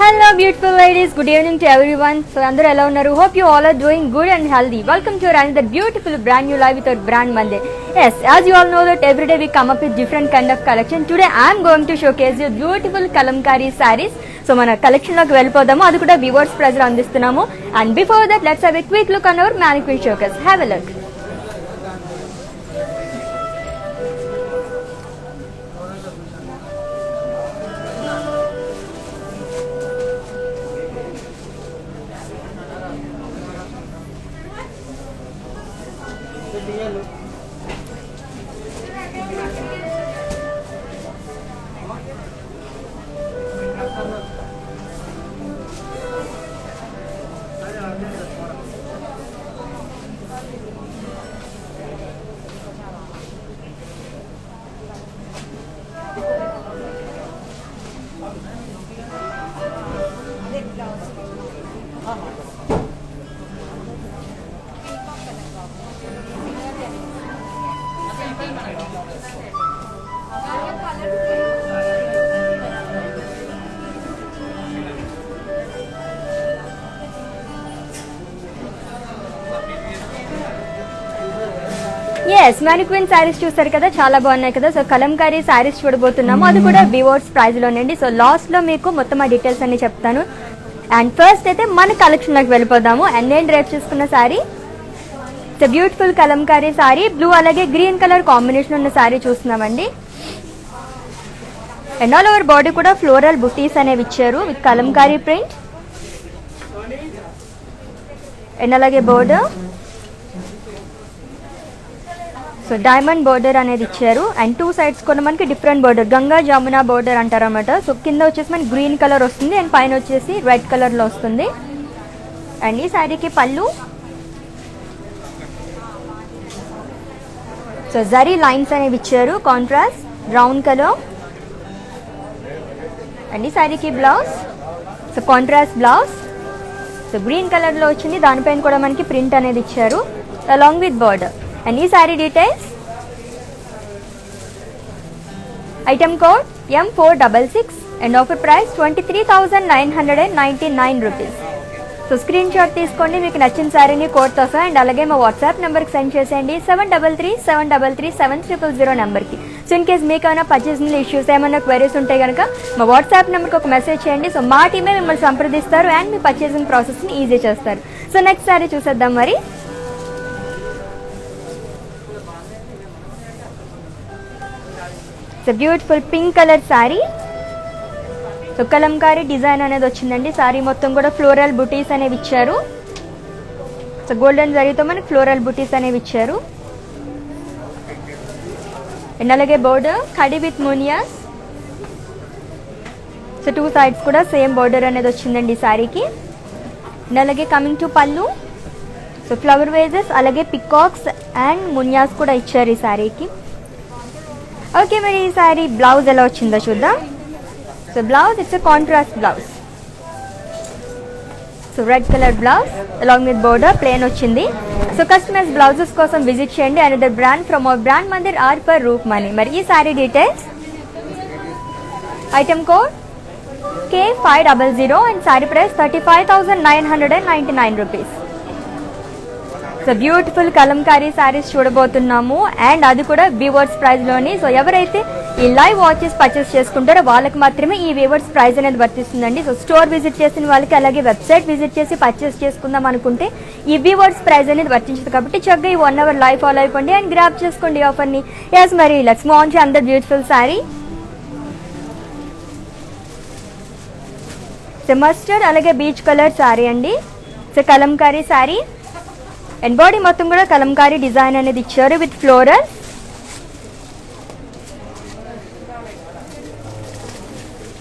Hello beautiful ladies, good evening to everyone. So andaru ela unnaru? Hope you all are doing good and healthy. Welcome to another beautiful brand new live with our brand Monday. Yes, as you all know that every day we come up with different kind of collection. Today I am going to showcase you beautiful kalamkari sarees. So mana collection loki vellipodamu, adu kuda viewers price lo andistunnamo. And before that, let's have a quick look on our mannequin showcase. Have a look. Yes, mannequin sarees చూసారు కదా, చాలా బాగున్నాయి కదా. So Kalamkari sarees చూడబోతున్నాము, అది కూడా viewers price లోనండి. So last లో మీకు మొత్తం ఆ డీటెయిల్స్ అన్ని చెప్తాను. అండ్ ఫస్ట్ అయితే మన కలెక్షన్ లోకి వెళ్ళిపోదాము. అండ్ నేను డ్రైప్ చేసుకున్న sorry it's beautiful Kalamkari sorry, blue అలాగే గ్రీన్ కలర్ కాంబినేషన్ ఉన్న సారీ చూస్తున్నామండి. అండ్ ఆల్ ఓవర్ బాడీ కూడా ఫ్లోరల్ బుటీస్ అనేవి ఇచ్చారు విత్ కలంకారీ ప్రింట్. అండ్ అలాగే బోర్డర్, సో డైమండ్ బోర్డర్ అనేది ఇచ్చారు. అండ్ టూ సైడ్స్ కూడా మనకి different border, Ganga Jamuna border అంటారు అనమాట. సో కింద వచ్చేసి మనకి గ్రీన్ కలర్ వస్తుంది అండ్ పైన వచ్చేసి రెడ్ కలర్లో వస్తుంది. అండ్ ఈ శారీకి పళ్ళు, సో జరీ లైన్స్ అనేవి ఇచ్చారు కాంట్రాస్ట్ బ్రౌన్ కలర్. అండ్ ఈ శారీకి blouse, so contrast blouse, so green కలర్లో వచ్చింది, దానిపైన కూడా మనకి ప్రింట్ అనేది ఇచ్చారు అలాంగ్ విత్ బోర్డర్. And ఈ sari details, item code M466 and offer price 23,999 rupees. So screen shot తీసుకోండి, మీకు నచ్చిన సారీని కోడ్తో సహా. అండ్ అలాగే మా వాట్సాప్ నెంబర్కి సెండ్ చేసేయండి 7337337000 నెంబర్కి. సో ఇన్ కేస్ మీకు ఏమైనా పర్చేసింగ్ ఇష్యూస్ ఏమైనా క్వైరీస్ ఉంటే కనుక మా వాట్సాప్ నెంబర్కి ఒక మెసేజ్ చేయండి. సో మా టీమే మిమ్మల్ని సంప్రదిస్తారు అండ్ మీ పర్చేసింగ్ ప్రాసెస్ని ఈజీ చేస్తారు. సో నెక్స్ట్ సారీ చూసేద్దాం మరి. It's beautiful pink colour sari, so Kalamkari design అనేది వచ్చిందండి. శారీ మొత్తం కూడా ఫ్లోరల్ బుటీస్ అనేవి ఇచ్చారు. సో గోల్డెన్ జరీతో మనకి ఫ్లోరల్ బుటీస్ అనేవి ఇచ్చారు. అండ్ అలాగే border kadhi with మునియాస్, so two sides కూడా సేమ్ బోర్డర్ అనేది వచ్చిందండి శారీకి. అండ్ అలాగే coming to pallu, so flower wages అలాగే పికాక్స్ అండ్ మునియాస్ కూడా ఇచ్చారు ఈ శారీకి. ఓకే, మరి ఈ సారీ బ్లౌజ్ ఎలా వచ్చిందో చూద్దాం. So blouse it's contrast blouse, so red colour blouse along with border plain వచ్చింది. సో కస్టమైజ్ బ్లౌజెస్ కోసం విజిట్ చేయండి another brand from our brand Mandir are per roof money. మరి ఈ sari details, item code K500 and sari price 35,999 rupees. So beautiful Kalamkari saris చూడబోతున్నాము and అది కూడా weavers price లోని. So ఎవరైతే ఈ లైవ్ వాచెస్ పర్చేస్ చేసుకుంటారో వాళ్ళకి మాత్రమే ఈ వీవర్స్ ప్రైస్ అనేది వర్తిస్తుందండి. సో స్టోర్ విజిట్ చేసిన వాళ్ళకి అలాగే వెబ్సైట్ విజిట్ చేసి పర్చేస్ చేసుకుందాం అనుకుంటే ఈ వీవర్స్ ప్రైస్ అనేది వర్తించదు. కాబట్టి చక్కగా ఈ 1 hour లైవ్ ఫాలో అయిపోండి అండ్ గ్రాప్ చేసుకోండి ఆఫర్ని. ఎస్, మరి let's move on to another beautiful sorry. So mustard అలాగే బీచ్ కలర్ సారీ అండి. So Kalamkari sari and body మొత్తం కూడా కలంకారీ డిజైన్ అనేది ఇచ్చారు with floral.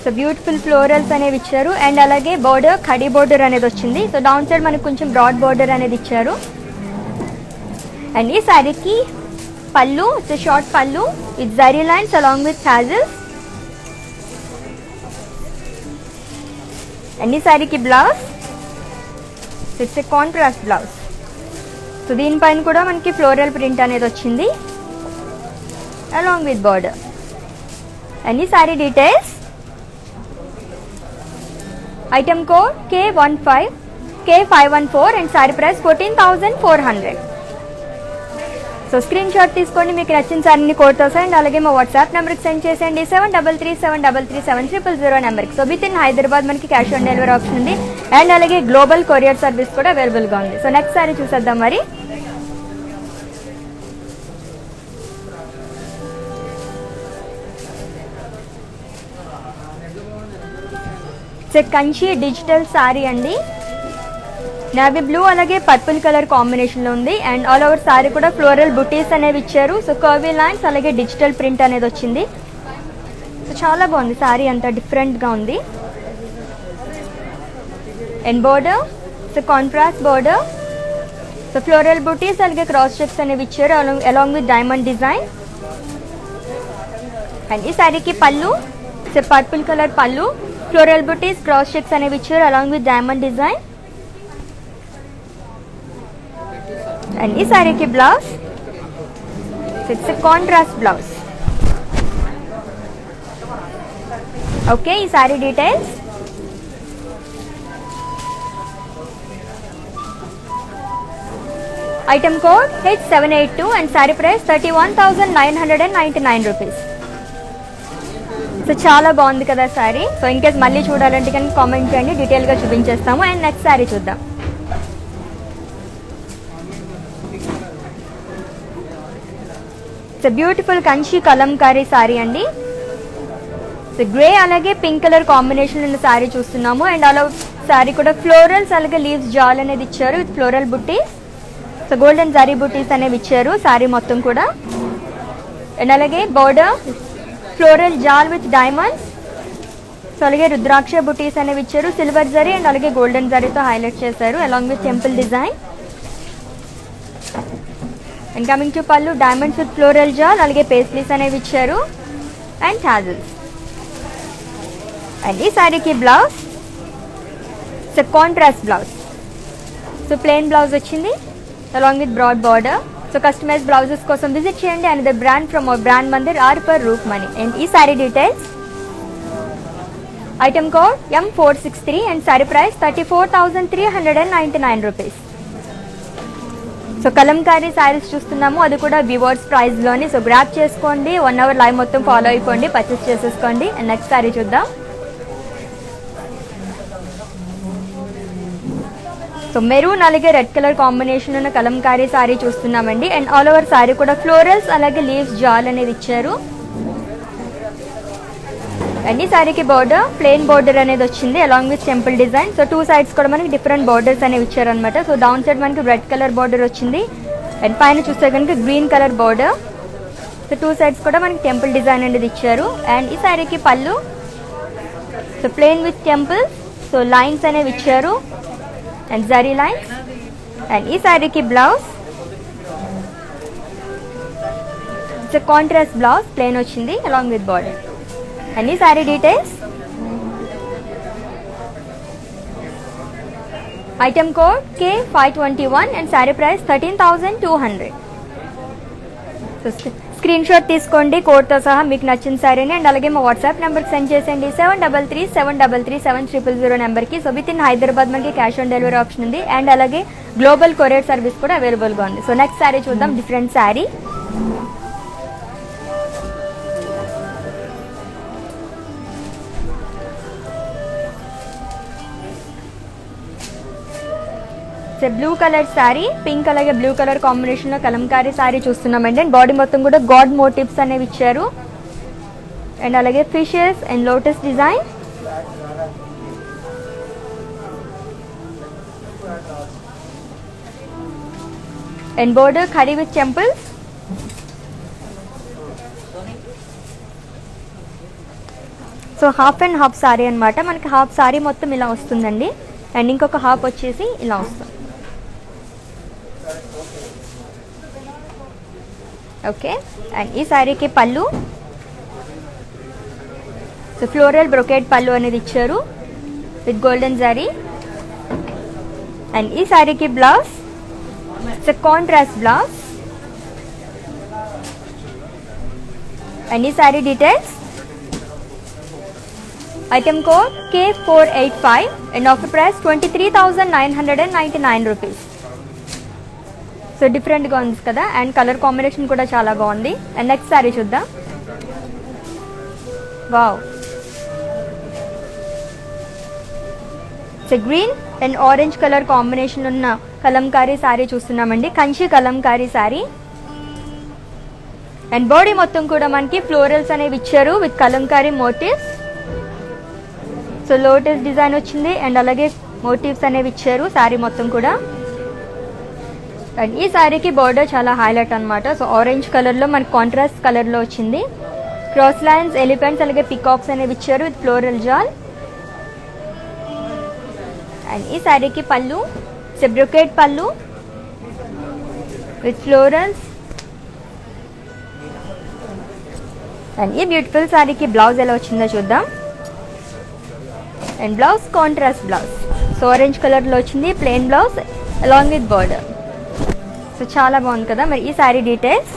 So beautiful florals అనేవి ఇచ్చారు. అండ్ అలాగే బోర్డర్ ఖడీ బోర్డర్ అనేది వచ్చింది. సో డౌన్ సైడ్ మనకు కొంచెం బ్రాడ్ బోర్డర్ అనేది ఇచ్చారు. అండ్ ఈ శారీకి పళ్ళు, ఇట్స్ షార్ట్ పళ్ళు with zari lines along with tassels. And ఈ శారీకి blouse, it's contrast blouse. So దీనిపైన కూడా మనకి ఫ్లోరల్ ప్రింట్ అనేది వచ్చింది అలాంగ్ విత్ బార్డర్. And ఈ sari details item code K514 and sari price 14,400. So screen shot తీసుకోండి, మీకు నచ్చిన సారీని కోడ్తో అండ్ అలాగే మా వాట్సాప్ నెంబర్కి సెండ్ చేసేయండి 7337337000 నెంబర్కి. సో విత్ ఇన్ హైదరాబాద్ మనకి క్యాష్ ఆన్ డెలివరీ ఆప్షన్ ఉంది అండ్ అలాగే గ్లోబల్ కొరియర్ సర్వీస్ కూడా అవైలబుల్గా ఉంది. సో నెక్స్ట్ సారీ చూసేద్దాం మరి. కంచి డిజిటల్ సారీ అండి, నేవీ బ్లూ అలాగే పర్పుల్ కలర్ కాంబినేషన్లో ఉంది అండ్ ఆల్ ఓవర్ సారీ కూడా ఫ్లోరల్ బుటీస్ అనేవి ఇచ్చారు. సో కర్వీ లైన్స్ అలాగే డిజిటల్ ప్రింట్ అనేది వచ్చింది. సో చాలా బాగుంది సారీ, అంతా డిఫరెంట్గా ఉంది. And border, so contrast border, so floral బుటీస్ అలాగే క్రాస్ చెక్స్ అనేవి ఇచ్చారు along with diamond design. And ఈ సారీకి పళ్ళు, సో పర్పుల్ కలర్ పళ్ళు, ఫ్లోరల్ బుటీస్ క్రాస్ చెక్స్ అనేవి ఇచ్చారు along with diamond design. And ఈ సారీకి blouse, it's contrast blouse. Okay, ఈ sari details. Item code H782 and sari price 31,999 rupees. So చాలా బాగుంది కదా సారీ. సో ఇన్కేస్ మళ్ళీ చూడాలంటే కనుక కామెంట్ చేయండి, డీటెయిల్గా చూపించేస్తాము. అండ్ నెక్స్ట్ సారీ చూద్దాం. ఇట్స్ బ్యూటిఫుల్ కంచి కలంకారీ సారీ అండి. సో గ్రే అలాగే పింక్ కలర్ కాంబినేషన్ ఉన్న సారీ చూస్తున్నాము అండ్ అలా సారీ కూడా ఫ్లోరల్స్ అలాగే లీవ్స్ జాల్ అనేది ఇచ్చారు విత్ ఫ్లోరల్ బుట్టీస్. సో గోల్డెన్ జరీ బుట్టీస్ అనేవి ఇచ్చారు సారీ మొత్తం కూడా. అండ్ అలాగే బోర్డర్ ఫ్లోరల్ జాల్ విత్ డైమండ్స్. సో అలాగే రుద్రాక్ష బుటీస్ అనేవి ఇచ్చారు, సిల్వర్ జరీ అండ్ అలాగే గోల్డెన్ జరీతో హైలైట్ చేశారు along with temple design. And coming to పళ్ళు, డైమండ్స్ విత్ ఫ్లోరల్ జాల్ అలాగే పేస్లీస్ అనేవి ఇచ్చారు అండ్ టాజిల్స్. అండ్ ఈ సారీకి blouse, so contrast blouse. So plain blouse వచ్చింది along with broad border. So customize blouses కోసం విజిట్ చేయండి and the brand from our brand Mandir are per roof money. And ఈ sari details. Item code M463 and sari price 34,399 rupees. So Kalamkari saris చూస్తున్నాము, అది కూడా weavers ప్రైస్లోని. So grab చేసుకోండి, 1 hour live మొత్తం follow అయిపోండి, పర్చేస్ చేసేసుకోండి. అండ్ నెక్స్ట్ సారీ చూద్దాం. సో మెరూన్ అలాగే రెడ్ కలర్ కాంబినేషన్ ఉన్న కలంకారీ సారీ చూస్తున్నామండి. అండ్ ఆల్ ఓవర్ సారీ కూడా ఫ్లోరల్స్ అలాగే లీవ్స్ జాల్ అనేది ఇచ్చారు. అండ్ ఈ సారీకి బోర్డర్ ప్లెయిన్ బోర్డర్ అనేది వచ్చింది along with temple design. So 2 sides కూడా మనకి డిఫరెంట్ బోర్డర్స్ అనేవి ఇచ్చారనమాట. సో డౌన్ సైడ్ మనకి రెడ్ కలర్ బోర్డర్ వచ్చింది అండ్ పైన చూస్తే కనుక green colour border. So 2 sides కూడా మనకి టెంపుల్ డిజైన్ అనేది ఇచ్చారు. అండ్ ఈ సారీకి పళ్ళు, so plain with temples, so lines అనేవి ఇచ్చారు అండ్ జరీ లైన్స్. అండ్ ఈ సారీకి blouse, it's contrast blouse, plain వచ్చింది అలాంగ్ విత్ బార్డర్. అండ్ ఈ sari details. Item code K521 and sari price 13,200. So screen shot తీసుకోండి కోడ్తో సహా మీకు నచ్చిన సారీని అండ్ అలాగే మా వాట్సాప్ నెంబర్కి సెండ్ చేసేయండి 7337337000 నెంబర్కి. సో విత్ ఇన్ హైదరాబాద్ మనకి క్యాష్ ఆన్ డెలివరీ ఆప్షన్ ఉంది అండ్ అలాగే గ్లోబల్ కొరియర్ సర్వీస్ కూడా అవైలబుల్గా ఉంది. సో నెక్స్ట్ సారీ చూద్దాం, different sorry. Blue colour sorry, pink అలాగే బ్లూ కలర్ కాంబినేషన్ లో కలంకారీ సారీ చూస్తున్నామండి. అండ్ బాడీ మొత్తం కూడా గాడ్ మోటివ్స్ అనేవి ఇచ్చారు అండ్ అలాగే fishes and lotus design. And border khadi with temples. So half and half sorry అనమాట. మనకి హాఫ్ సారీ మొత్తం ఇలా వస్తుందండి అండ్ ఇంకొక హాఫ్ వచ్చేసి ఇలా వస్తుంది. ఓకే, అండ్ ఈ సారీకి పళ్ళు, సో ఫ్లోరల్ బ్రొకేట్ పళ్ళు అనేది ఇచ్చారు విత్ గోల్డెన్ జరీ. అండ్ ఈ సారీకి blouse, it's contrast blouse. And ఈ sari details. Item code K485 and offer price 23,999 rupees. So డిఫరెంట్గా ఉంది కదా, అండ్ కలర్ కాంబినేషన్ కూడా చాలా బాగుంది. అండ్ నెక్స్ట్ శారీ చూద్దాం. Wow, green and orange colour combination ఉన్న కలంకారీ శారీ చూస్తున్నామండి. కంచి కలంకారీ శారీ. అండ్ బాడీ మొత్తం కూడా మనకి ఫ్లోరల్స్ అనేవి ఇచ్చారు with Kalamkari motifs. So lotus design వచ్చింది అండ్ అలాగే మోటివ్స్ అనేవి ఇచ్చారు శారీ మొత్తం కూడా. అండ్ ఈ శారీకి బార్డర్ చాలా హైలైట్ అనమాట. సో ఆరెంజ్ కలర్లో మనకి కాంట్రాస్ట్ కలర్లో వచ్చింది. క్రాస్ లైన్స్, ఎలిఫెంట్స్ అలాగే పికాక్స్ అనేవి ఇచ్చారు విత్ ఫ్లోరల్ జాల్. అండ్ ఈ శారీకి పళ్ళు brocade pallu with florals. And ఈ బ్యూటిఫుల్ శారీకి బ్లౌజ్ ఎలా వచ్చిందో చూద్దాం. And blouse contrast blouse. So orange కలర్లో వచ్చింది plain blouse along with border. So చాలా బాగుంది కదా. మరి ఈ sari details.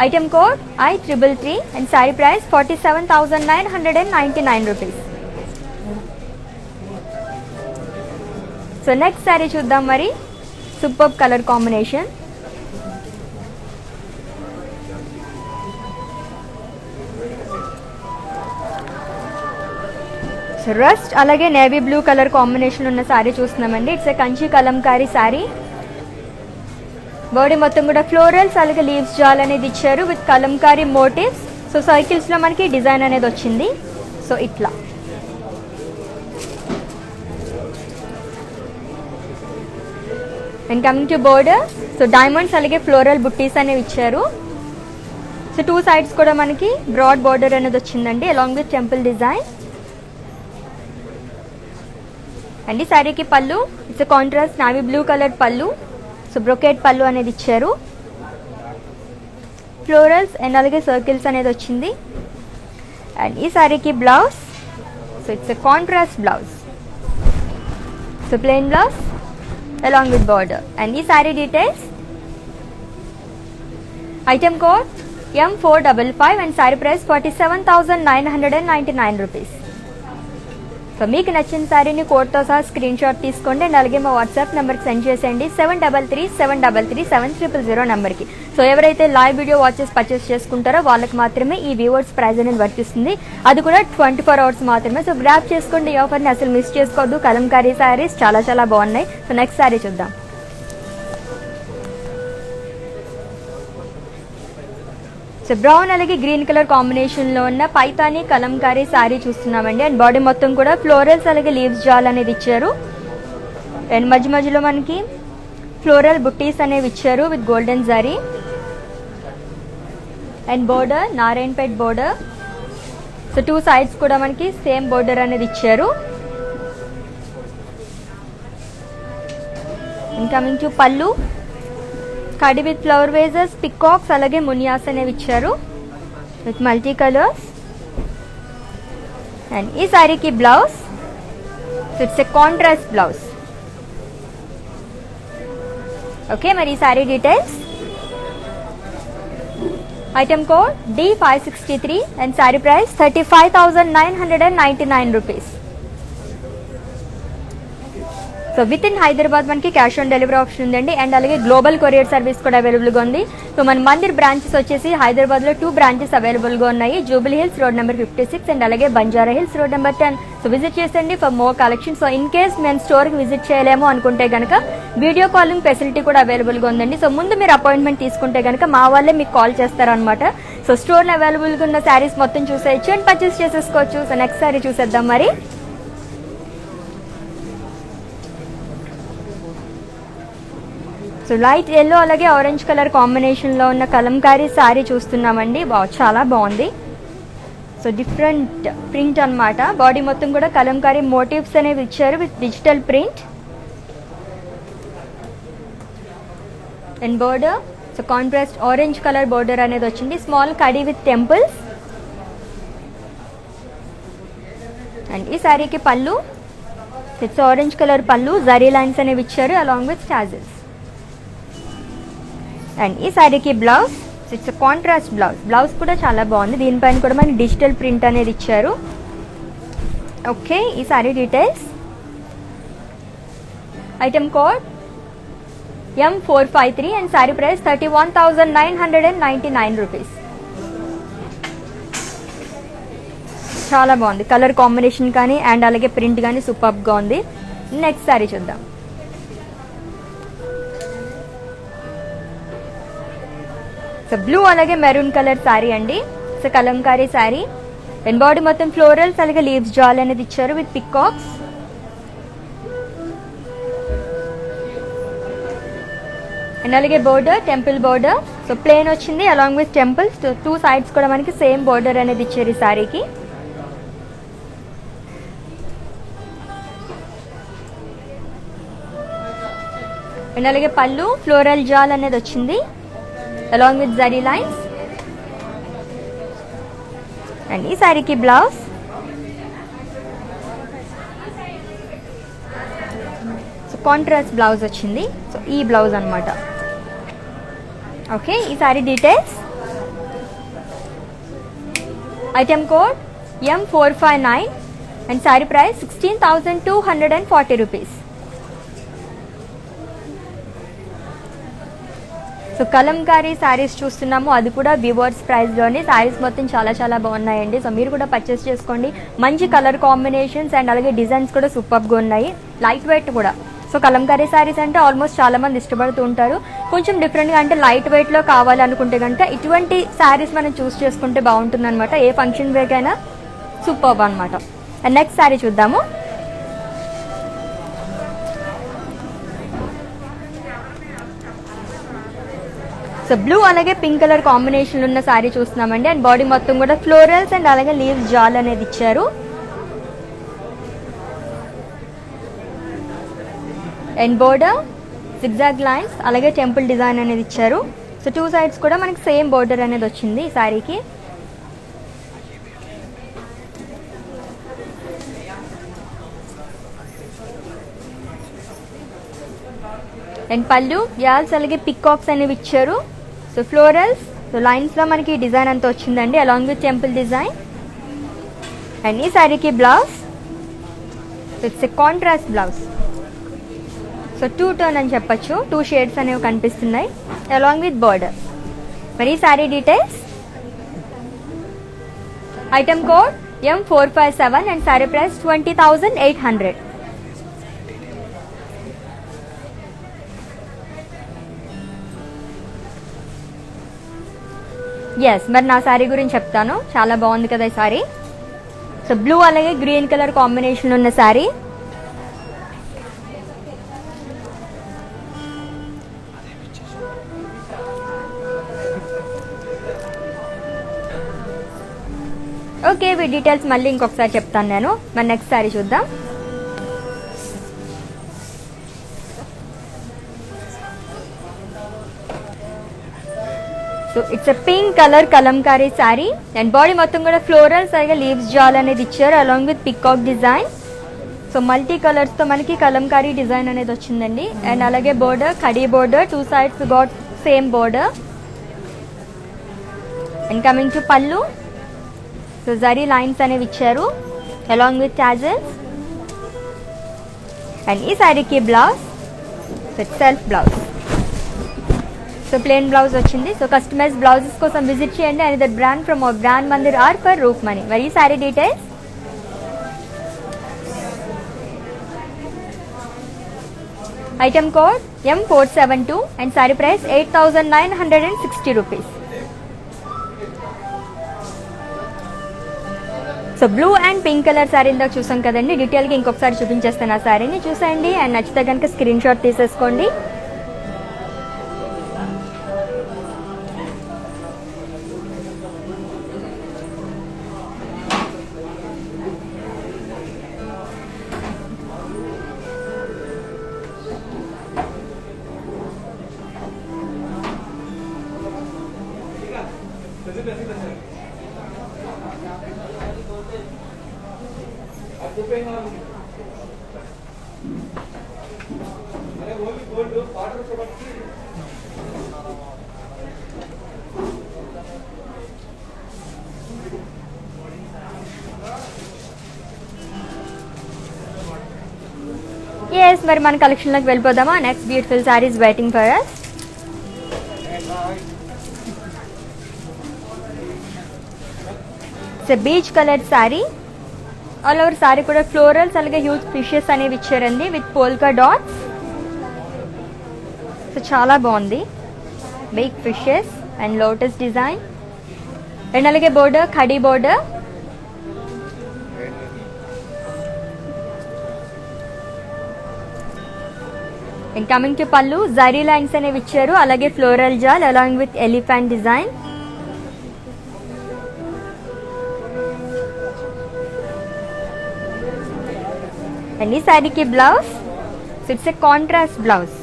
Item code I333 and sari price 47,999 rupees. So next sari చూద్దాం. మరి super colour combination. So rust అలాగే నేవీ బ్లూ కలర్ కాంబినేషన్ ఉన్న శారీ చూస్తున్నామండి. It's a Kanchi Kalamkari sari. Body మొత్తం కూడా ఫ్లోరల్స్ అలాగే లీవ్స్ జాల్ అనేది ఇచ్చారు విత్ కలంకారీ మోటివ్స్. సో సైకిల్స్లో మనకి డిజైన్ అనేది వచ్చింది. సో ఇట్లా and coming to border. So diamonds అలాగే ఫ్లోరల్ బుట్టీస్ అనేవి ఇచ్చారు. సో టూ సైడ్స్ కూడా మనకి బ్రాడ్ బోర్డర్ అనేది వచ్చిందండి along with temple design. And ఈ శారీకి pallu it's contrast navy blue colour పళ్ళు. సో బ్రొకేట్ పళ్ళు అనేది ఇచ్చారు. ఫ్లోరల్స్ అండ్ అలాగే సర్కిల్స్ అనేది వచ్చింది. అండ్ ఈ శారీకి blouse. So it's contrast blouse. So plain blouse along with border. And ఈ sari details. Item code M455 and sari price 47,999 rupees. So మీకు నచ్చిన శారీని కోడ్తో సహా స్క్రీన్ షాట్ తీసుకోండి అండ్ అలాగే మా వాట్సాప్ నెంబర్కి సెండ్ చేసేయండి 7337337000 నెంబర్కి. సో ఎవరైతే లైవ్ వీడియో వాచెస్ పర్చేస్ చేసుకుంటారో వాళ్ళకి మాత్రమే ఈ వ్యూవర్స్ ప్రైజ్ అనేది వర్తిస్తుంది. అది కూడా 24 అవర్స్ మాత్రమే. సో గ్రాప్ చేసుకోండి ఈ ఆఫర్ని, అసలు మిస్ చేసుకోవద్దు. కలంకారీ శారీస్ చాలా చాలా బాగున్నాయి. సో నెక్స్ట్ శారీ చూద్దాం. సో బ్రౌన్ అలాగే గ్రీన్ కలర్ కాంబినేషన్లో ఉన్న పైతానీ కలంకారీ శారీ చూస్తున్నామండి. అండ్ బాడీ మొత్తం కూడా ఫ్లోరల్స్ అలాగే లీవ్స్ జాల్ అనేది ఇచ్చారు. అండ్ మధ్య మధ్యలో మనకి ఫ్లోరల్ బుట్టీస్ అనేవి ఇచ్చారు with golden zari. And border Narayanpet border. So two sides కూడా మనకి సేమ్ బోర్డర్ అనేది ఇచ్చారు. అండ్ కమింగ్ టు పళ్ళు కడి విత్ ఫ్లవర్ వేజెస్, పికాక్స్ అలాగే మునియాస్ అనేవి ఇచ్చారు విత్ మల్టీ కలర్స్. అండ్ ఈ శారీకి blouse. It's a contrast blouse. Okay, మరి ఈ sari details. Item code D563 and sari price 35,999 rupees. So with in Hyderabad మనకి క్యాష్ ఆన్ డెలివరీ ఆప్షన్ ఉందండి. అండ్ అలాగే గ్లోబల్ కొరియర్ సర్వీస్ కూడా అవైలబుల్గా ఉంది. సో మన మందిర్ బ్రాంచెస్ వచ్చేసి హైదరాబాద్లో 2 బ్రాంచెస్ అవైలబుల్గా ఉన్నాయి. Jubilee Hills road number 56 and అలాగే Banjara Hills road number 10. So visit చేసండి for more collection. So in case మేము స్టోర్కి విజిట్ చేయలేము అనుకుంటే కనుక వీడియో కాలింగ్ ఫెసిలిటీ కూడా అవైలబుల్గా ఉందండి. సో ముందు మీరు అపాయింట్మెంట్ తీసుకుంటే కనుక మా వాళ్ళే మీకు కాల్ చేస్తారనమాట. సో స్టోర్లో అవైలబుల్గా ఉన్న శారీస్ మొత్తం చూసేయచ్చు అండ్ పర్చేస్ చేసేసుకోవచ్చు. సో నెక్స్ట్ శారీ చూసేద్దాం. మరి సో లైట్ ఎల్లో అలాగే ఆరెంజ్ కలర్ కాంబినేషన్లో ఉన్న కలంకారీ శారీ చూస్తున్నామండి. చాలా బాగుంది. సో డిఫరెంట్ ప్రింట్ అన్నమాట. బాడీ మొత్తం కూడా కలంకారీ మోటివ్స్ అనేవి ఇచ్చారు with digital print. And border so contrast orange colour border అనేది వచ్చింది. Small khadi with temples. And ఈ శారీకి పళ్ళు ఇట్స్ ఆరెంజ్ కలర్ పళ్ళు, జరీ లైన్స్ అనేవి ఇచ్చారు అలాంగ్ విత్ టాజిల్స్. అండ్ ఈ శారీకి blouse it's contrast blouse. Blouse కూడా చాలా బాగుంది. దీనిపైన కూడా మనకి డిజిటల్ ప్రింట్ అనేది ఇచ్చారు. ఓకే, ఈ sari details. Item code M453 and sari price 31,999 rupees. చాలా బాగుంది కలర్ కాంబినేషన్ కానీ అండ్ అలాగే ప్రింట్ కానీ సూపర్గా ఉంది. నెక్స్ట్ సారీ చూద్దాం. సో బ్లూ అలాగే మెరూన్ కలర్ సారీ అండి. So Kalamkari sari and body మొత్తం ఫ్లోరల్స్ అలాగే లీవ్స్ జాల్ అనేది ఇచ్చారు విత్ పికాక్స్. అండ్ అలాగే border temple border. So plain వచ్చింది along with temples. Two sides కూడా మనకి సేమ్ బోర్డర్ అనేది ఇచ్చారు ఈ సారీకి. అండ్ అలాగే పళ్ళు ఫ్లోరల్ జాల్ అనేది వచ్చింది along with zari lines. And ఈ సారీకి బ్లౌజ్. సో కాంట్రాస్ట్ బ్లౌజ్ వచ్చింది. సో ఈ బ్లౌజ్ అనమాట. ఓకే, ఈ sari details. Item code M459 and sari price 16,240 rupees. So Kalamkari saris చూస్తున్నాము, అది కూడా వివర్స్ ప్రైస్లోనే. శారీస్ మొత్తం చాలా చాలా బాగున్నాయండి. సో మీరు కూడా పర్చేస్ చేసుకోండి. మంచి కలర్ కాంబినేషన్స్ అండ్ అలాగే డిజైన్స్ కూడా సూపర్గా ఉన్నాయి. లైట్ వెయిట్ కూడా. సో కలంకారీ శారీస్ అంటే ఆల్మోస్ట్ చాలా మంది ఇష్టపడుతూ ఉంటారు. కొంచెం డిఫరెంట్గా అంటే లైట్ వెయిట్లో కావాలనుకుంటే కనుక ఇటువంటి శారీస్ మనం చూస్ చేసుకుంటే బాగుంటుంది అనమాట. ఏ ఫంక్షన్ వేకైనా సూపర్ అనమాట. అండ్ నెక్స్ట్ శారీ చూద్దాము. సో బ్లూ అలాగే పింక్ కలర్ కాంబినేషన్ ఉన్న సారీ చూస్తున్నామండి. అండ్ బాడీ మొత్తం కూడా ఫ్లోరల్స్ అండ్ అలాగే లీవ్స్ జాల్ అనేది ఇచ్చారు. అండ్ బోర్డర్ zigzag లైన్స్ అలాగే టెంపుల్ డిజైన్ అనేది ఇచ్చారు. సో టూ సైడ్స్ కూడా మనకి సేమ్ బోర్డర్ అనేది వచ్చింది ఈ సారీకి. అండ్ పళ్ళు యాల్స్ అలాగే పికాక్స్ అనేవి ఇచ్చారు. సో ఫ్లోరల్స్ సో లైన్స్లో మనకి డిజైన్ అంతా వచ్చిందండి along with temple design. And ఈ సారీకి blouse. It's a contrast blouse. So two tone అని చెప్పచ్చు. టూ షేడ్స్ అనేవి కనిపిస్తున్నాయి అలాంగ్ విత్ బార్డర్. మరి ఈ sari details. Item code M457 and sari price 20,800. Yes, మరి నా శారీ గురించి చెప్తాను. చాలా బాగుంది కదా ఈ శారీ. సో బ్లూ అలాగే గ్రీన్ కలర్ కాంబినేషన్ ఉన్న శారీ. ఓకే, ఈ డీటెయిల్స్ మళ్ళీ ఇంకొకసారి చెప్తాను నేను. మరి నెక్స్ట్ శారీ చూద్దాం. So it's a pink colour Kalamkari sari and body మొత్తం కూడా ఫ్లోరల్స్ అలాగే లీవ్స్ జాల్ అనేది ఇచ్చారు along with peacock design. So multi కలర్స్తో మనకి కలంకారీ డిజైన్ అనేది వచ్చిందండి. అండ్ అలాగే border khadi border, two sides got same border. And coming to pallu. So zari lines అనేవి ఇచ్చారు అలాంగ్ విత్ టాజల్స్. అండ్ ఈ శారీకి blouse. So self blouse. So plain blouse వచ్చింది. సో కస్టమైజ్ బ్లౌజెస్ కోసం విజిట్ చేయండి and that brand from our brand Mandir or for Roopmani. మరి ఈ sari details. Item code M472 and sari price 8,960 rupees. So blue and pink colour శారీలో చూసాం కదండి. డీటెయిల్గా ఇంకొకసారి చూపించేస్తాను. ఆ శారీని చూసేయండి అండ్ నచ్చితే కనుక స్క్రీన్ షాట్ తీసేసుకోండి. మరి మన కలెక్షన్లోకి వెళ్ళిపోదామా. Next beautiful saris waiting for us. It's peach colour sari. All over sari కూడా ఫ్లోరల్స్ అలాగే హ్యూజ్ ఫిషెస్ అనేవి ఇచ్చారండి విత్ పోల్కా డాట్స్. సో చాలా బాగుంది. Big fishes and lotus design and అలాగే border kadi border. And coming to pallu zari lines అనేవి ఇచ్చారు అలాగే floral jaal along with elephant design. And ఈ శారీకి blouse it's a contrast blouse.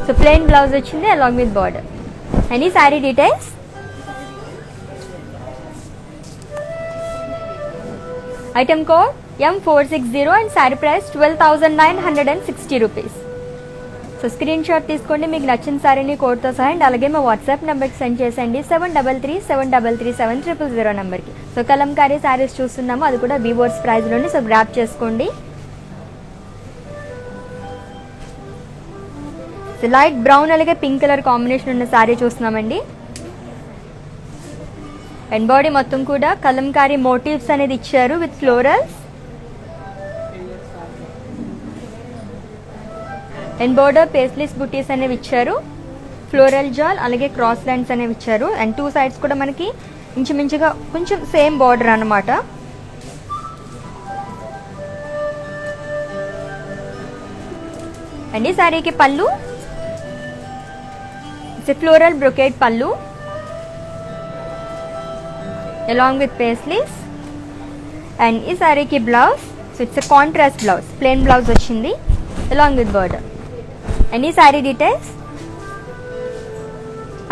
So plain blouse వచ్చింది అలాంగ్ విత్ బార్డర్. అండ్ ఈ sari details item code M460 and sari price 12,960 rupees. So screen shot తీసుకోండి, మీకు నచ్చిన శారీని కోడ్తో సహా అండ్ అలాగే మా వాట్సాప్ నెంబర్కి సెండ్ చేసేయండి 7337337000 నెంబర్కి. సో కలంకారీ శారీస్ చూస్తున్నాము, అది కూడా వీవర్స్ ప్రైస్లోని. సో గ్రాప్ చేసుకోండి. సో లైట్ బ్రౌన్ అలాగే పింక్ కలర్ కాంబినేషన్ ఉన్న శారీ చూస్తున్నామండి. అండ్ బాడీ మొత్తం కూడా కలంకారీ మోటివ్స్ అనేది ఇచ్చారు with florals. And border paisleys బుటీస్ అనేవి ఇచ్చారు, ఫ్లోరల్ జాల్ అలాగే క్రాస్ లైన్స్ అనేవి ఇచ్చారు. అండ్ టూ సైడ్స్ కూడా మనకి ఇంచుమించుగా కొంచెం సేమ్ బార్డర్ అన్నమాట. అండ్ ఈ శారీకి పళ్ళు ఇట్స్ ఫ్లోరల్ బ్రొకేట్ పళ్ళు అలాంగ్ విత్ పేస్లీస్. అండ్ ఈ శారీకి blouse it's a contrast blouse, plain blouse వచ్చింది అలాంగ్ విత్ బార్డర్. అండ్ ఈ sari details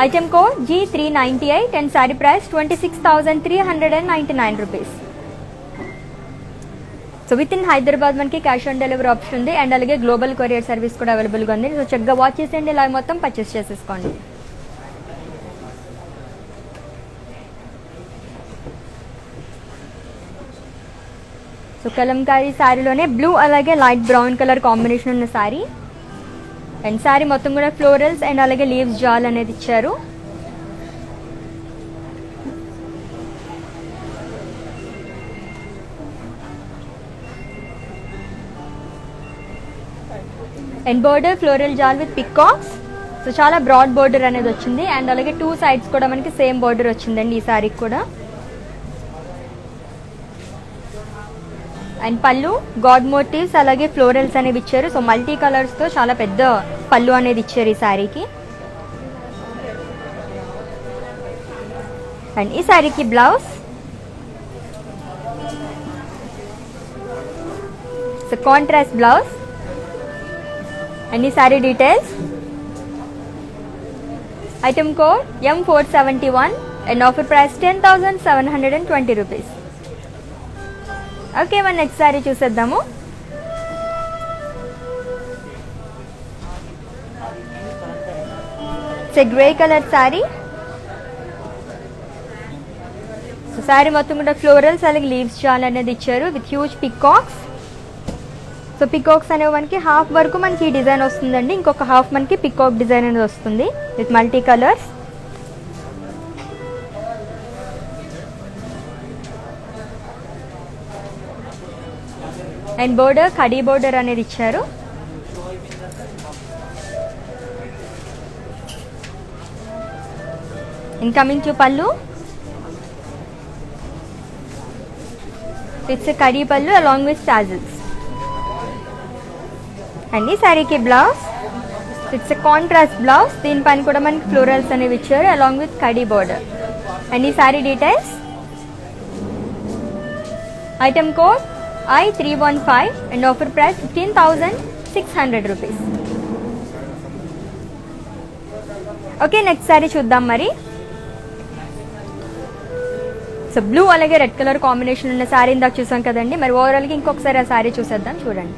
item code G398 and sari price 26,399 rupees. So with in Hyderabad మనకి cash on delivery option ఉంది and అలాగే global courier service కూడా అవైలబుల్గా ఉంది. సో చక్కగా వాచ్ చేసేయండి, ఇలా మొత్తం పర్చేస్ చేసేసుకోండి. సో కలంకారీ శారీలోనే బ్లూ అలాగే లైట్ బ్రౌన్ కలర్ కాంబినేషన్ ఉన్న శారీ. అండ్ శారీ మొత్తం కూడా ఫ్లోరల్స్ అండ్ అలాగే లీవ్స్ జాల్ అనేది ఇచ్చారు. అండ్ బోర్డర్ ఫ్లోరల్ జాల్ విత్ పికాక్స్. సో చాలా బ్రాడ్ బోర్డర్ అనేది వచ్చింది అండ్ అలాగే టూ సైడ్స్ కూడా మనకి సేమ్ బోర్డర్ వచ్చిందండి ఈ శారీకి కూడా. అండ్ పళ్ళు గాడ్ మోటివ్స్ అలాగే ఫ్లోరల్స్ అనేవి ఇచ్చారు. సో మల్టీ కలర్స్తో చాలా పెద్ద పళ్ళు అనేది ఇచ్చారు ఈ శారీకి. అండ్ ఈ శారీకి blouse so contrast blouse. And ఈ sari details item code M471 and offer price 10,720 rupees. Okay, మన నెక్స్ట్ శారీ చూసేద్దాము. It's a grey colour sari. So sari మొత్తం కూడా ఫ్లోరల్స్ అలాగే లీవ్స్ జాల్ అనేది ఇచ్చారు with huge peacocks. So peacocks అనేవి మనకి హాఫ్ వరకు మనకి ఈ డిజైన్ వస్తుందండి, ఇంకొక హాఫ్ మనకి పికాక్ డిజైన్ అనేది వస్తుంది with multi colours. And border kadi border అనేది ఇచ్చారు. అండ్ కమింగ్ టు పళ్ళు ఇట్స్ కడీ పళ్ళు అలాంగ్ విత్ టాజిల్స్. అండ్ ఈ శారీకి బ్లౌజ్ ఇట్స్ కాంట్రాస్ట్ బ్లౌజ్, దీనిపైన కూడా మనకి ఫ్లోరల్స్ అనేవి ఇచ్చారు along with khadi border. And ఈ sari details item code I315 and offer price 15,600 rupees. Okay, next sari చూద్దాం మరి. సో బ్లూ అలాగే రెడ్ కలర్ కాంబినేషన్ ఉన్న శారీ ఇందాక చూసాం కదండి, మరి ఓవరాల్గా ఇంకొకసారి ఆ శారీ చూసేద్దాం. చూడండి,